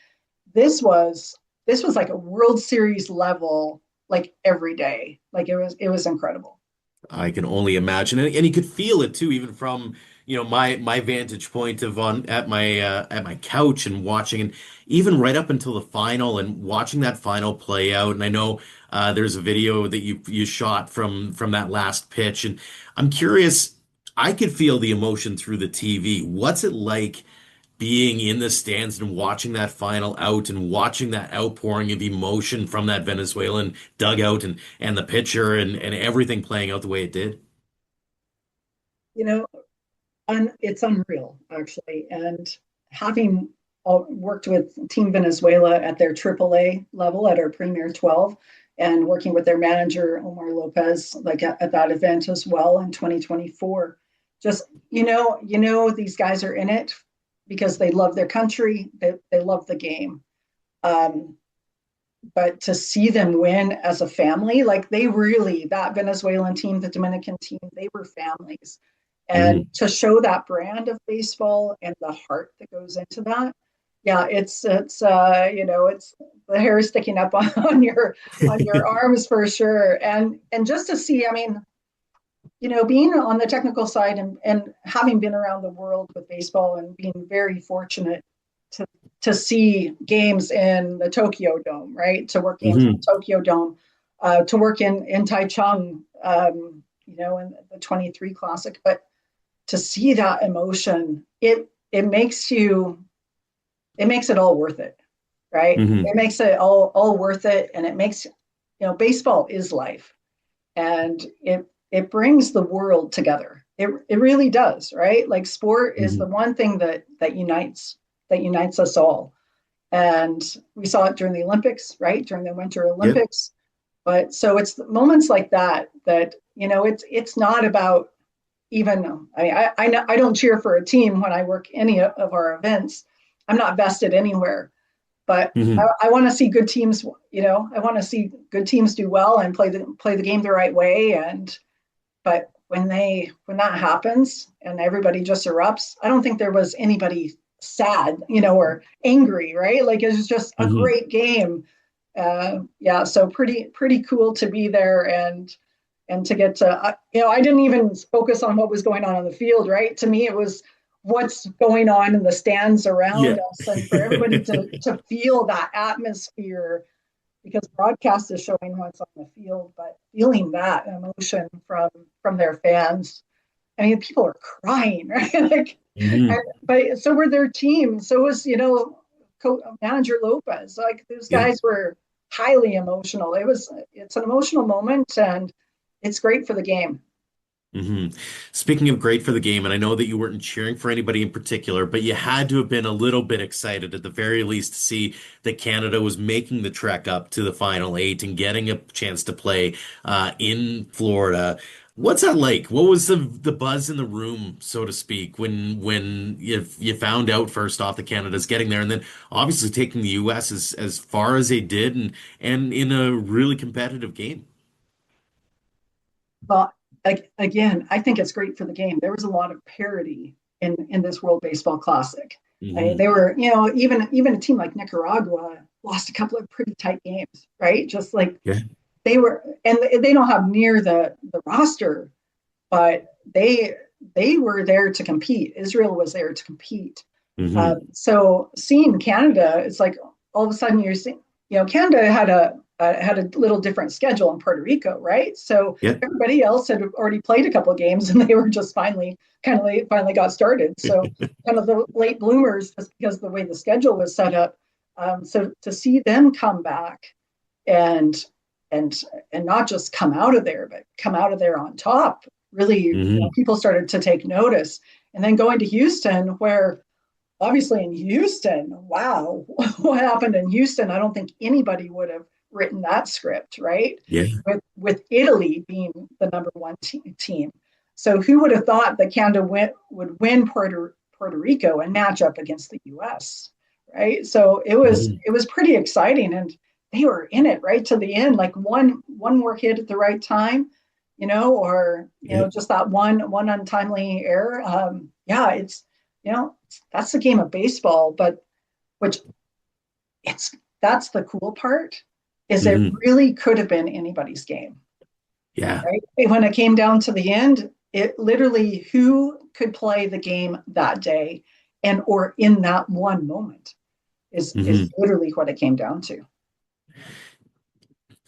This was like a World Series level, like every day. Like it was incredible. I can only imagine, and you could feel it too, even from my vantage point at my couch and watching, and even right up until the final and watching that final play out. And I know there's a video that you shot from that last pitch, and I'm curious. I could feel the emotion through the TV. What's it like being in the stands and watching that final out and watching that outpouring of emotion from that Venezuelan dugout and the pitcher and everything playing out the way it did? It's unreal, actually. And having worked with Team Venezuela at their AAA level at our Premier 12 and working with their manager, Omar Lopez, like at that event as well in 2024, just, these guys are in it because they love their country, they love the game. But to see them win as a family, like that Venezuelan team, the Dominican team, they were families. And to show that brand of baseball and the heart that goes into that, it's the hair sticking up on your arms for sure. And just to see, I mean, being on the technical side and having been around the world with baseball and being very fortunate to see games in the Tokyo Dome, right? To work in the Tokyo Dome, to work in Taichung, in the 23 Classic. But to see that emotion, it makes it all worth it, right? It makes it all worth it, and it makes, baseball is life, and it brings the world together. It really does, right? Like sport is the one thing that unites us all. And we saw it during the Olympics, right? During the Winter Olympics. But so it's moments like that it's not about even, I don't cheer for a team when I work any of our events. I'm not vested anywhere, but I want to see good teams, I want to see good teams do well and play the game the right way. But when that happens and everybody just erupts, I don't think there was anybody sad, or angry, right? Like it was just a great game. So pretty cool to be there and to get to, I didn't even focus on what was going on the field, right? To me, it was what's going on in the stands around us, and for everybody to feel that atmosphere, because broadcast is showing what's on the field, but feeling that emotion from their fans. I mean, people are crying, right? Like, but so were their team. So was, manager Lopez. Like those guys were highly emotional. It's an emotional moment, and it's great for the game. Speaking of great for the game, and I know that you weren't cheering for anybody in particular, but you had to have been a little bit excited at the very least to see that Canada was making the trek up to the Final Eight and getting a chance to play in Florida. What's that like? What was the buzz in the room, so to speak, when you found out first off that Canada's getting there, and then obviously taking the U.S. as far as they did, and in a really competitive game? Well, again, I think it's great for the game. There was a lot of parity in this World Baseball Classic. I mean, they were, even a team like Nicaragua lost a couple of pretty tight games, right? Just like they were, and they don't have near the roster, but they were there to compete. Israel was there to compete. So seeing Canada, it's like all of a sudden you're seeing, Canada had a little different schedule in Puerto Rico, right? So everybody else had already played a couple of games, and they were just finally got started. So kind of the late bloomers, just because of the way the schedule was set up. So to see them come back and not just come out of there, but come out of there on top, really, people started to take notice. And then going to Houston, where obviously in Houston, wow, what happened in Houston? I don't think anybody would have written that script, right? With Italy being the number one team. So who would have thought that Canada would win Puerto Rico and match up against the U.S., right? So it was pretty exciting, and they were in it right to the end. Like one more hit at the right time, or just that one untimely error. It's that's the game of baseball, but that's the cool part. Is it really could have been anybody's game. Right? When it came down to the end, it literally who could play the game that day or in that one moment is literally what it came down to.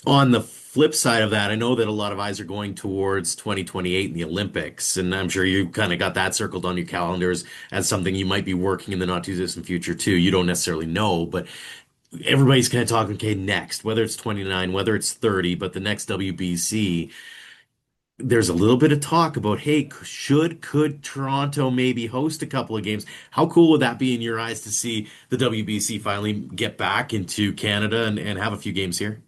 On the flip side of that, I know that a lot of eyes are going towards 2028 in the Olympics, and I'm sure you kind of got that circled on your calendars as something you might be working in the not too distant future too. You don't necessarily know, but everybody's kind of talking, okay, next, whether it's 29, whether it's 30, but the next WBC, there's a little bit of talk about, hey, could Toronto maybe host a couple of games? How cool would that be in your eyes to see the WBC finally get back into Canada and have a few games here?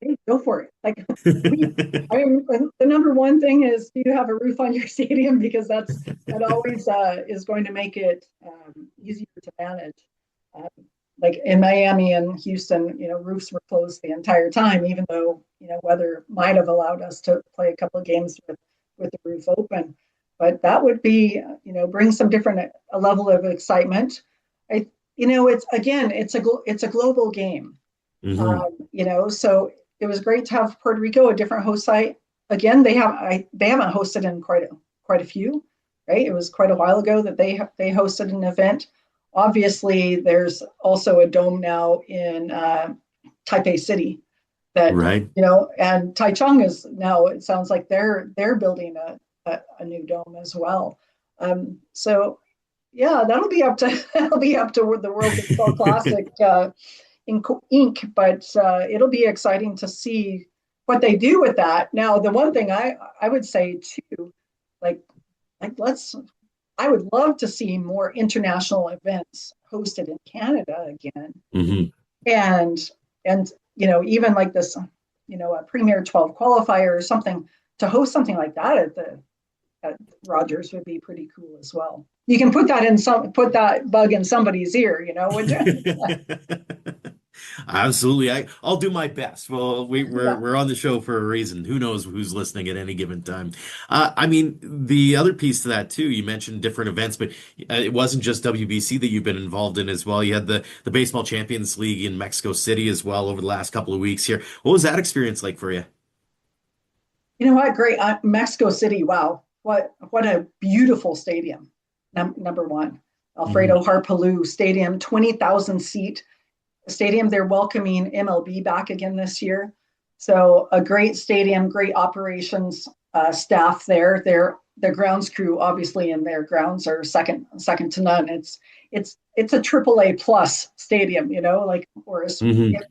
Hey, go for it. Like, the number one thing is, do you have a roof on your stadium? Because that always is going to make it easier to manage. Like in Miami and Houston, roofs were closed the entire time, even though, weather might have allowed us to play a couple of games with the roof open. But that would be, bring some different a level of excitement. It's a global game. So it was great to have Puerto Rico, a different host site, again, they haven't hosted in quite a few, right? It was quite a while ago that they hosted an event. Obviously, there's also a dome now in Taipei City that, Right. and Taichung is now, it sounds like they're building a new dome as well. So yeah, that'll be up to the World Baseball Classic Inc. But it'll be exciting to see what they do with that. Now, the one thing I would say too, like I would love to see more international events hosted in Canada again. Mm-hmm. And even like this, a Premier 12 qualifier or something, to host something like that at Rogers would be pretty cool as well. You can put that bug in somebody's ear, would you? Absolutely. I'll do my best. Well, we're on the show for a reason. Who knows who's listening at any given time. I mean, the other piece to that too, you mentioned different events, but it wasn't just WBC that you've been involved in as well. You had the Baseball Champions League in Mexico City as well over the last couple of weeks here. What was that experience like for you? You know what? Great. Mexico City. Wow. What a beautiful stadium. Number one, Alfredo Harpelou Stadium, 20,000 seat stadium. They're welcoming MLB back again this year. So a great stadium, great operations staff there. Their grounds crew, obviously, and their grounds are second to none. It's a AAA plus stadium, whereas it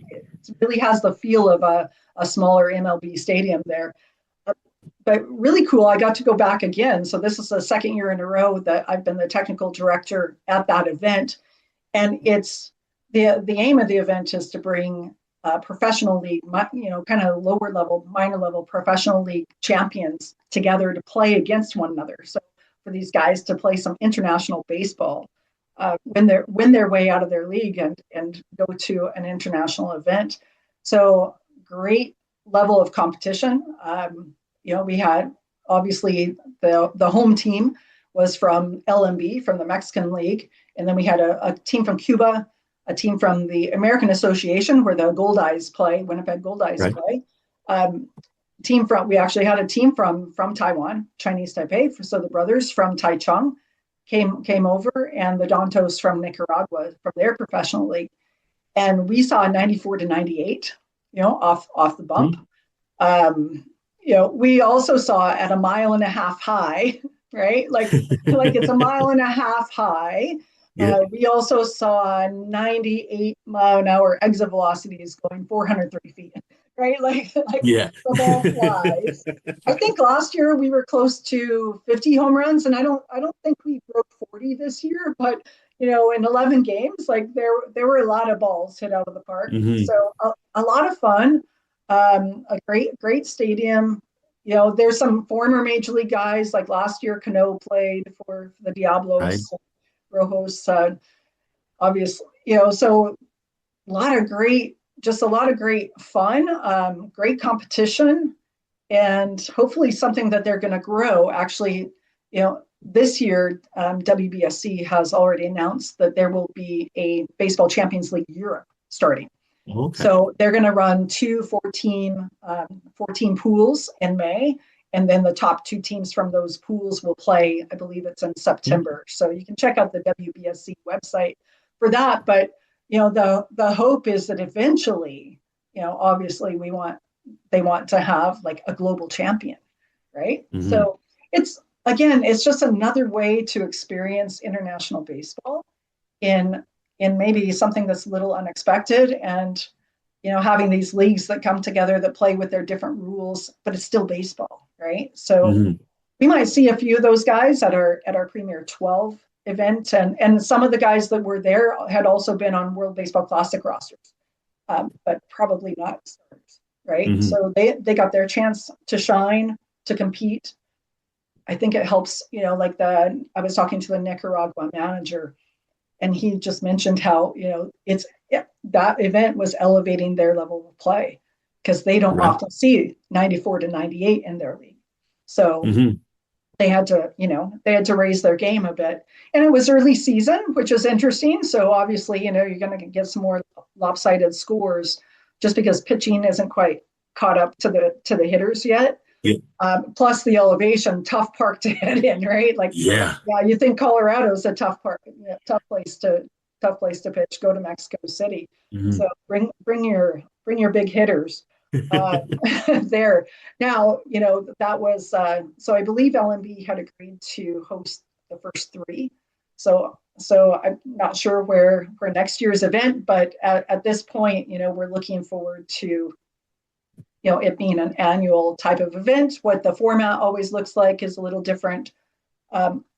really has the feel of a smaller MLB stadium there. But really cool. I got to go back again. So this is the second year in a row that I've been the technical director at that event. And it's the aim of the event is to bring professional league, kind of lower level, minor level professional league champions together to play against one another. So for these guys to play some international baseball, win their way out of their league and go to an international event. So great level of competition. We had obviously the home team was from LMB, from the Mexican League, and then we had a team from Cuba, a team from the American Association where the Goldeyes play, Winnipeg Goldeyes play. We actually had a team from Taiwan, Chinese Taipei. So the brothers from Taichung came over, and the Dontos from Nicaragua from their professional league, and we saw 94-98, off the bump. We also saw at 1.5 miles high, right? Like it's 1.5 miles high. Yeah. We also saw 98 mile an hour exit velocities going 430 feet, right? The ball flies. I think last year we were close to 50 home runs, and I don't think we broke 40 this year, but in 11 games, there were a lot of balls hit out of the park. So a lot of fun. A great stadium. There's some former major league guys, like last year Cano played for the Diablos, Rojos, obviously, so a lot of great fun, great competition, and hopefully something that they're going to grow. Actually, this year, WBSC has already announced that there will be a Baseball Champions League Europe starting. Okay. So they're going to run 14 pools in May, and then the top 2 teams from those pools will play, I believe it's in September. So you can check out the WBSC website for that. But, the hope is that eventually, obviously they want to have like a global champion, right? So it's just another way to experience international baseball in maybe something that's a little unexpected, and having these leagues that come together that play with their different rules, but it's still baseball, right? So we might see a few of those guys at our Premier 12 event, and some of the guys that were there had also been on World Baseball Classic rosters, but probably not starters, right? So they got their chance to shine, to compete. I think it helps, I was talking to the Nicaragua manager, and he just mentioned how, that event was elevating their level of play, because they don't often see 94-98 in their league. So they had to raise their game a bit. And it was early season, which is interesting. So obviously, you're going to get some more lopsided scores just because pitching isn't quite caught up to the hitters yet. Yeah. Plus the elevation, tough park to head in, right? Like, Yeah. yeah, you think Colorado's a tough park, tough place to pitch. Go to Mexico City. Mhm. So bring your big hitters there. Now, that was so I believe LNB had agreed to host the first three. So I'm not sure where for next year's event, but at this point, we're looking forward to it being an annual type of event. What the format always looks like is a little different.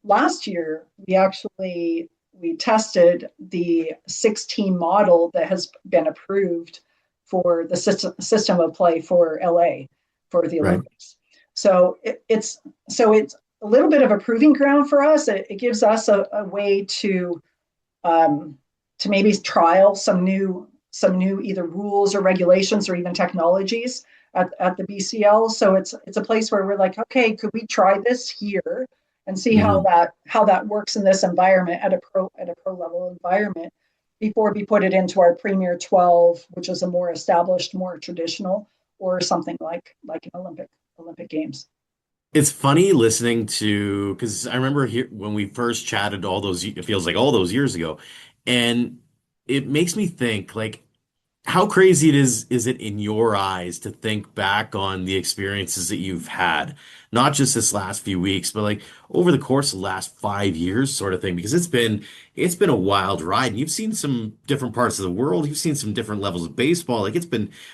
Last year, we tested the 6-team model that has been approved for the system of play for LA for the Right. Olympics. So it's a little bit of a proving ground for us. It gives us a way to maybe trial some new either rules or regulations or even technologies at the BCL. So it's a place where we're like, okay, could we try this here and see how that works in this environment at a pro level environment before we put it into our Premier 12, which is a more established, more traditional, or something like an Olympic Games. It's funny listening to, because I remember here when we first chatted it feels like all those years ago, and it makes me think like how crazy is it in your eyes to think back on the experiences that you've had, not just this last few weeks, but like over the course of the last 5 years sort of thing, because it's been a wild ride. And you've seen some different parts of the world, you've seen some different levels of baseball. Like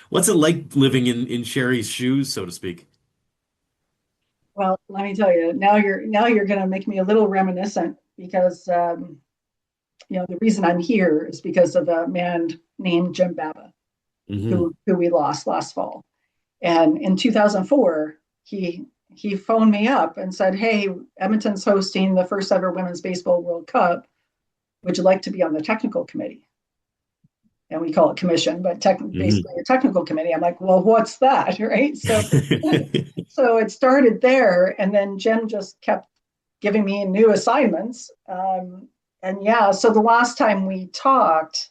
what's it like living in Sherry's shoes, so to speak? Well, let me tell you, now you're going to make me a little reminiscent because the reason I'm here is because of a man named Jim Baba, Hmm. who we lost last fall. And in 2004, he phoned me up and said, "Hey, Edmonton's hosting the first ever Women's Baseball World Cup. Would you like to be on the technical committee?" And we call it commission, but basically a technical committee. I'm like, well, what's that, right? So so it started there, and then Jim just kept giving me new assignments. And yeah, so the last time we talked,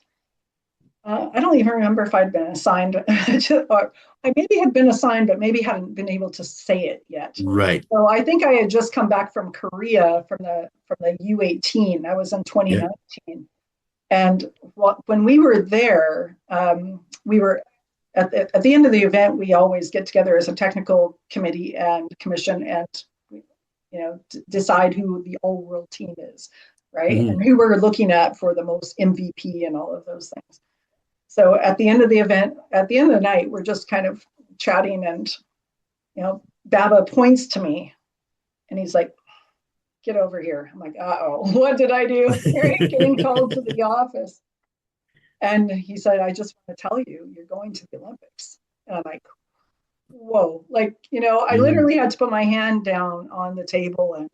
I don't even remember if I'd been assigned, or I maybe had been assigned, but maybe hadn't been able to say it yet. Right. So I think I had just come back from Korea from the U18. That was in Yeah. 2019. And when we were there, we were at the end of the event. We always get together as a technical committee and commission, and decide who the all-world team is, right? Hmm. And who we're looking at for the most MVP and all of those things. So at the end of the event, at the end of the night, we're just kind of chatting, and Baba points to me, and he's like, "Get over here." I'm like, "Uh-oh, what did I do?" Right? Getting called to the office. And he said, "I just want to tell you, you're going to the Olympics." And I'm like, whoa, like, I Hmm. literally had to put my hand down on the table and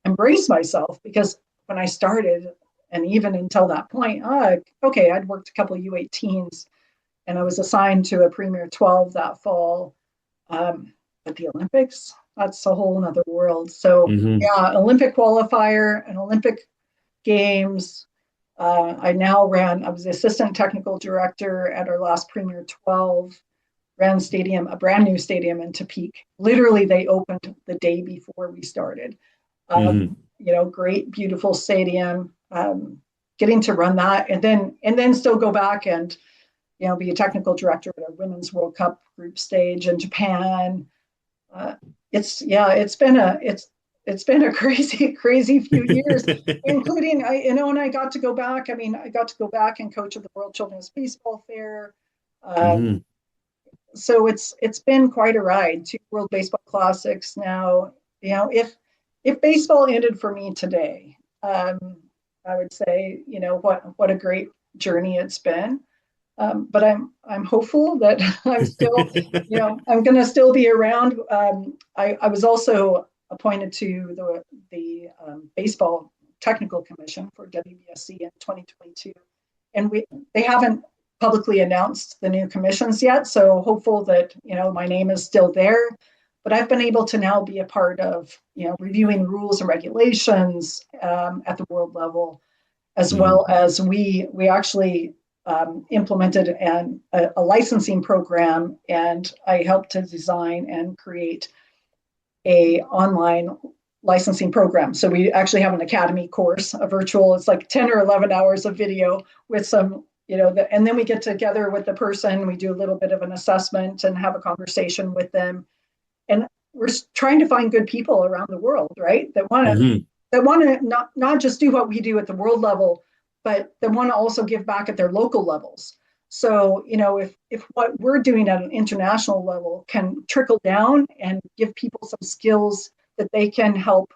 embrace myself, because when I started, and even until that point, okay, I'd worked a couple of U18s and I was assigned to a Premier 12 that fall. But the Olympics, that's a whole nother world. So Hmm. yeah, Olympic qualifier, an Olympic Games. I was the assistant technical director at our last Premier 12, ran a brand new stadium in Topeka. Literally, they opened the day before we started. Hmm. Great, beautiful stadium. Getting to run that, and then still go back and be a technical director at a Women's World Cup group stage in Japan. Uh, it's been a crazy few years, including and I got to go back. I mean, I got to go back and coach at the World Children's Baseball Fair. Hmm. So it's been quite a ride. 2 World Baseball Classics now. If baseball ended for me today, I would say what a great journey it's been. But I'm hopeful that I'm still I'm going to still be around. I was also appointed to the baseball technical commission for WBSC in 2022, and they haven't publicly announced the new commissions yet. So hopeful that my name is still there. But I've been able to now be a part of reviewing rules and regulations at the world level, as Hmm. well as we actually implemented a licensing program, and I helped to design and create a online licensing program. So we actually have an academy course, a virtual, it's like 10 or 11 hours of video with some, and then we get together with the person, we do a little bit of an assessment and have a conversation with them. And we're trying to find good people around the world, right? That want to not just do what we do at the world level, but that want to also give back at their local levels. So, if what we're doing at an international level can trickle down and give people some skills that they can help,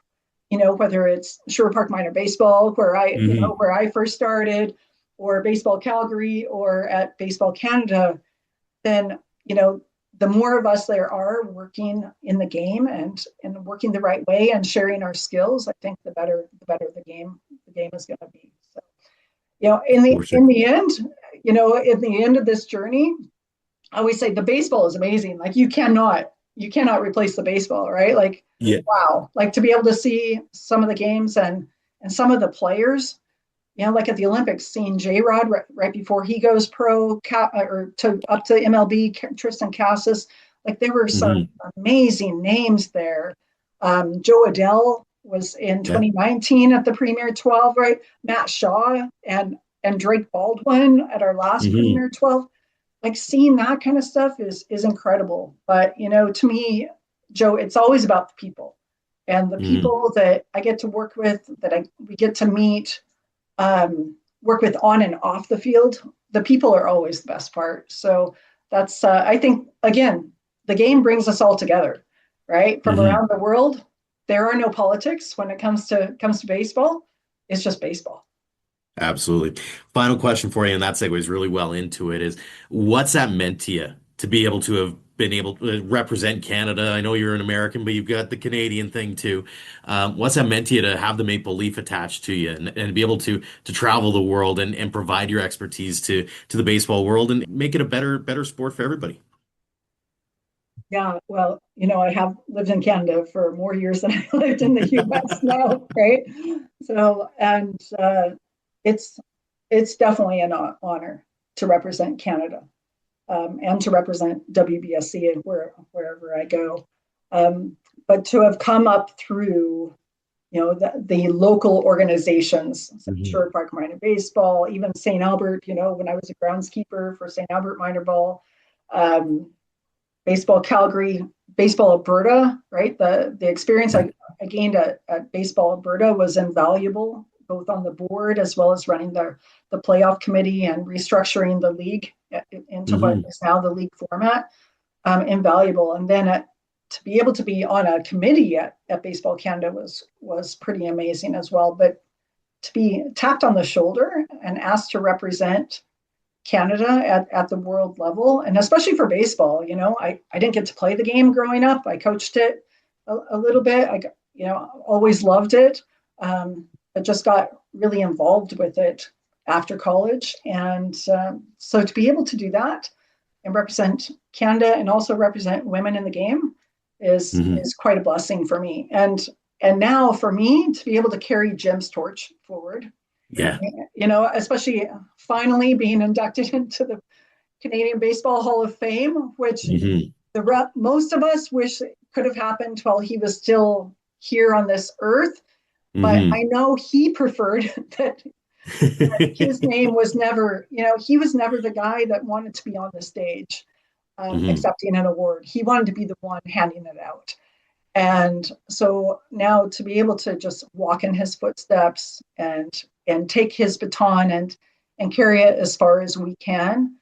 whether it's Sherwood Park Minor Baseball, where I first started, or Baseball Calgary, or at Baseball Canada, then, the more of us there are working in the game and working the right way and sharing our skills, I think the better the game is going to be. So, in the end of this journey, I always say the baseball is amazing. Like you cannot replace the baseball, right? Like, yeah. Wow. Like to be able to see some of the games and some of the players, like at the Olympics, seeing J-Rod right before he goes pro, up to MLB, Tristan Cassis, like there were some amazing names there. Joe Adele was in 2019 at the Premier 12, right? Matt Shaw and Drake Baldwin at our last Premier 12. Like seeing that kind of stuff is incredible. But, to me, Joe, it's always about the people and the people that I get to work with, we get to meet, work with on and off the field. The people are always the best part. So that's, I think, again, the game brings us all together, right? From around the world. There are no politics when it comes to baseball. It's just baseball. Absolutely. Final question for you, and that segues really well into it, is what's that meant to you to be able to have been able to represent Canada? I know you're an American, but you've got the Canadian thing too. What's that meant to you to have the Maple Leaf attached to you and be able to travel the world and provide your expertise to the baseball world and make it a better sport for everybody? Yeah, well, I have lived in Canada for more years than I lived in the US now, right? So, and it's definitely an honor to represent Canada and to represent WBSC wherever I go. But to have come up through, the local organizations, Sherwood Park Minor Baseball, even St. Albert, when I was a groundskeeper for St. Albert Minor Ball, Baseball Calgary, Baseball Alberta, right? The experience I gained at Baseball Alberta was invaluable, both on the board as well as running the playoff committee and restructuring the league into what is now the league format. Invaluable. And then to be able to be on a committee at Baseball Canada was pretty amazing as well. But to be tapped on the shoulder and asked to represent Canada at the world level, and especially for baseball, I didn't get to play the game growing up. I coached it a little bit. I always loved it. I just got really involved with it after college. And so to be able to do that and represent Canada and also represent women in the game is quite a blessing for me. And now for me to be able to carry Jim's torch forward, especially finally being inducted into the Canadian Baseball Hall of Fame, which most of us wish could have happened while he was still here on this earth. But I know he preferred that his name was never, he was never the guy that wanted to be on the stage accepting an award. He wanted to be the one handing it out. And so now to be able to just walk in his footsteps and take his baton and carry it as far as we can,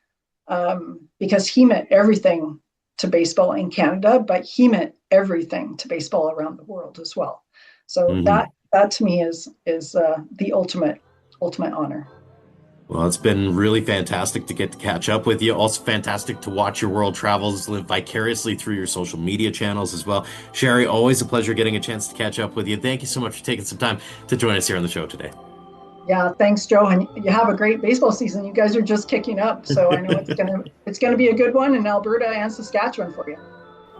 because he meant everything to baseball in Canada, but he meant everything to baseball around the world as well. So that to me is the ultimate honor. Well, it's been really fantastic to get to catch up with you. Also fantastic to watch your world travels live vicariously through your social media channels as well. Shari, always a pleasure getting a chance to catch up with you. Thank you so much for taking some time to join us here on the show today. Yeah, thanks, Joe. And you have a great baseball season. You guys are just kicking up. So I know it's gonna be a good one in Alberta and Saskatchewan for you.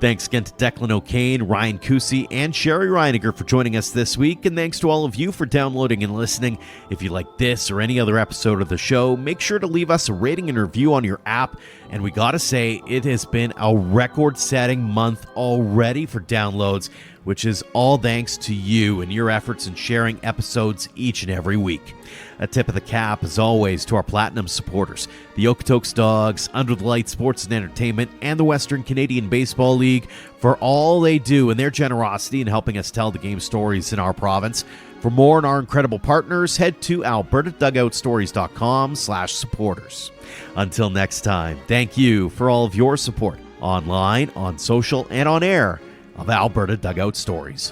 Thanks again to Declan O'Kane, Ryan Kucy, and Shari Reiniger for joining us this week, and thanks to all of you for downloading and listening. If you like this or any other episode of the show, make sure to leave us a rating and review on your app. And we gotta say, it has been a record-setting month already for downloads, which is all thanks to you and your efforts in sharing episodes each and every week. A tip of the cap, as always, to our Platinum supporters, the Okotoks Dogs, Under the Light Sports and Entertainment, and the Western Canadian Baseball League for all they do and their generosity in helping us tell the game stories in our province. For more on our incredible partners, head to albertadugoutstories.com/supporters. Until next time, thank you for all of your support online, on social, and on air of Alberta Dugout Stories.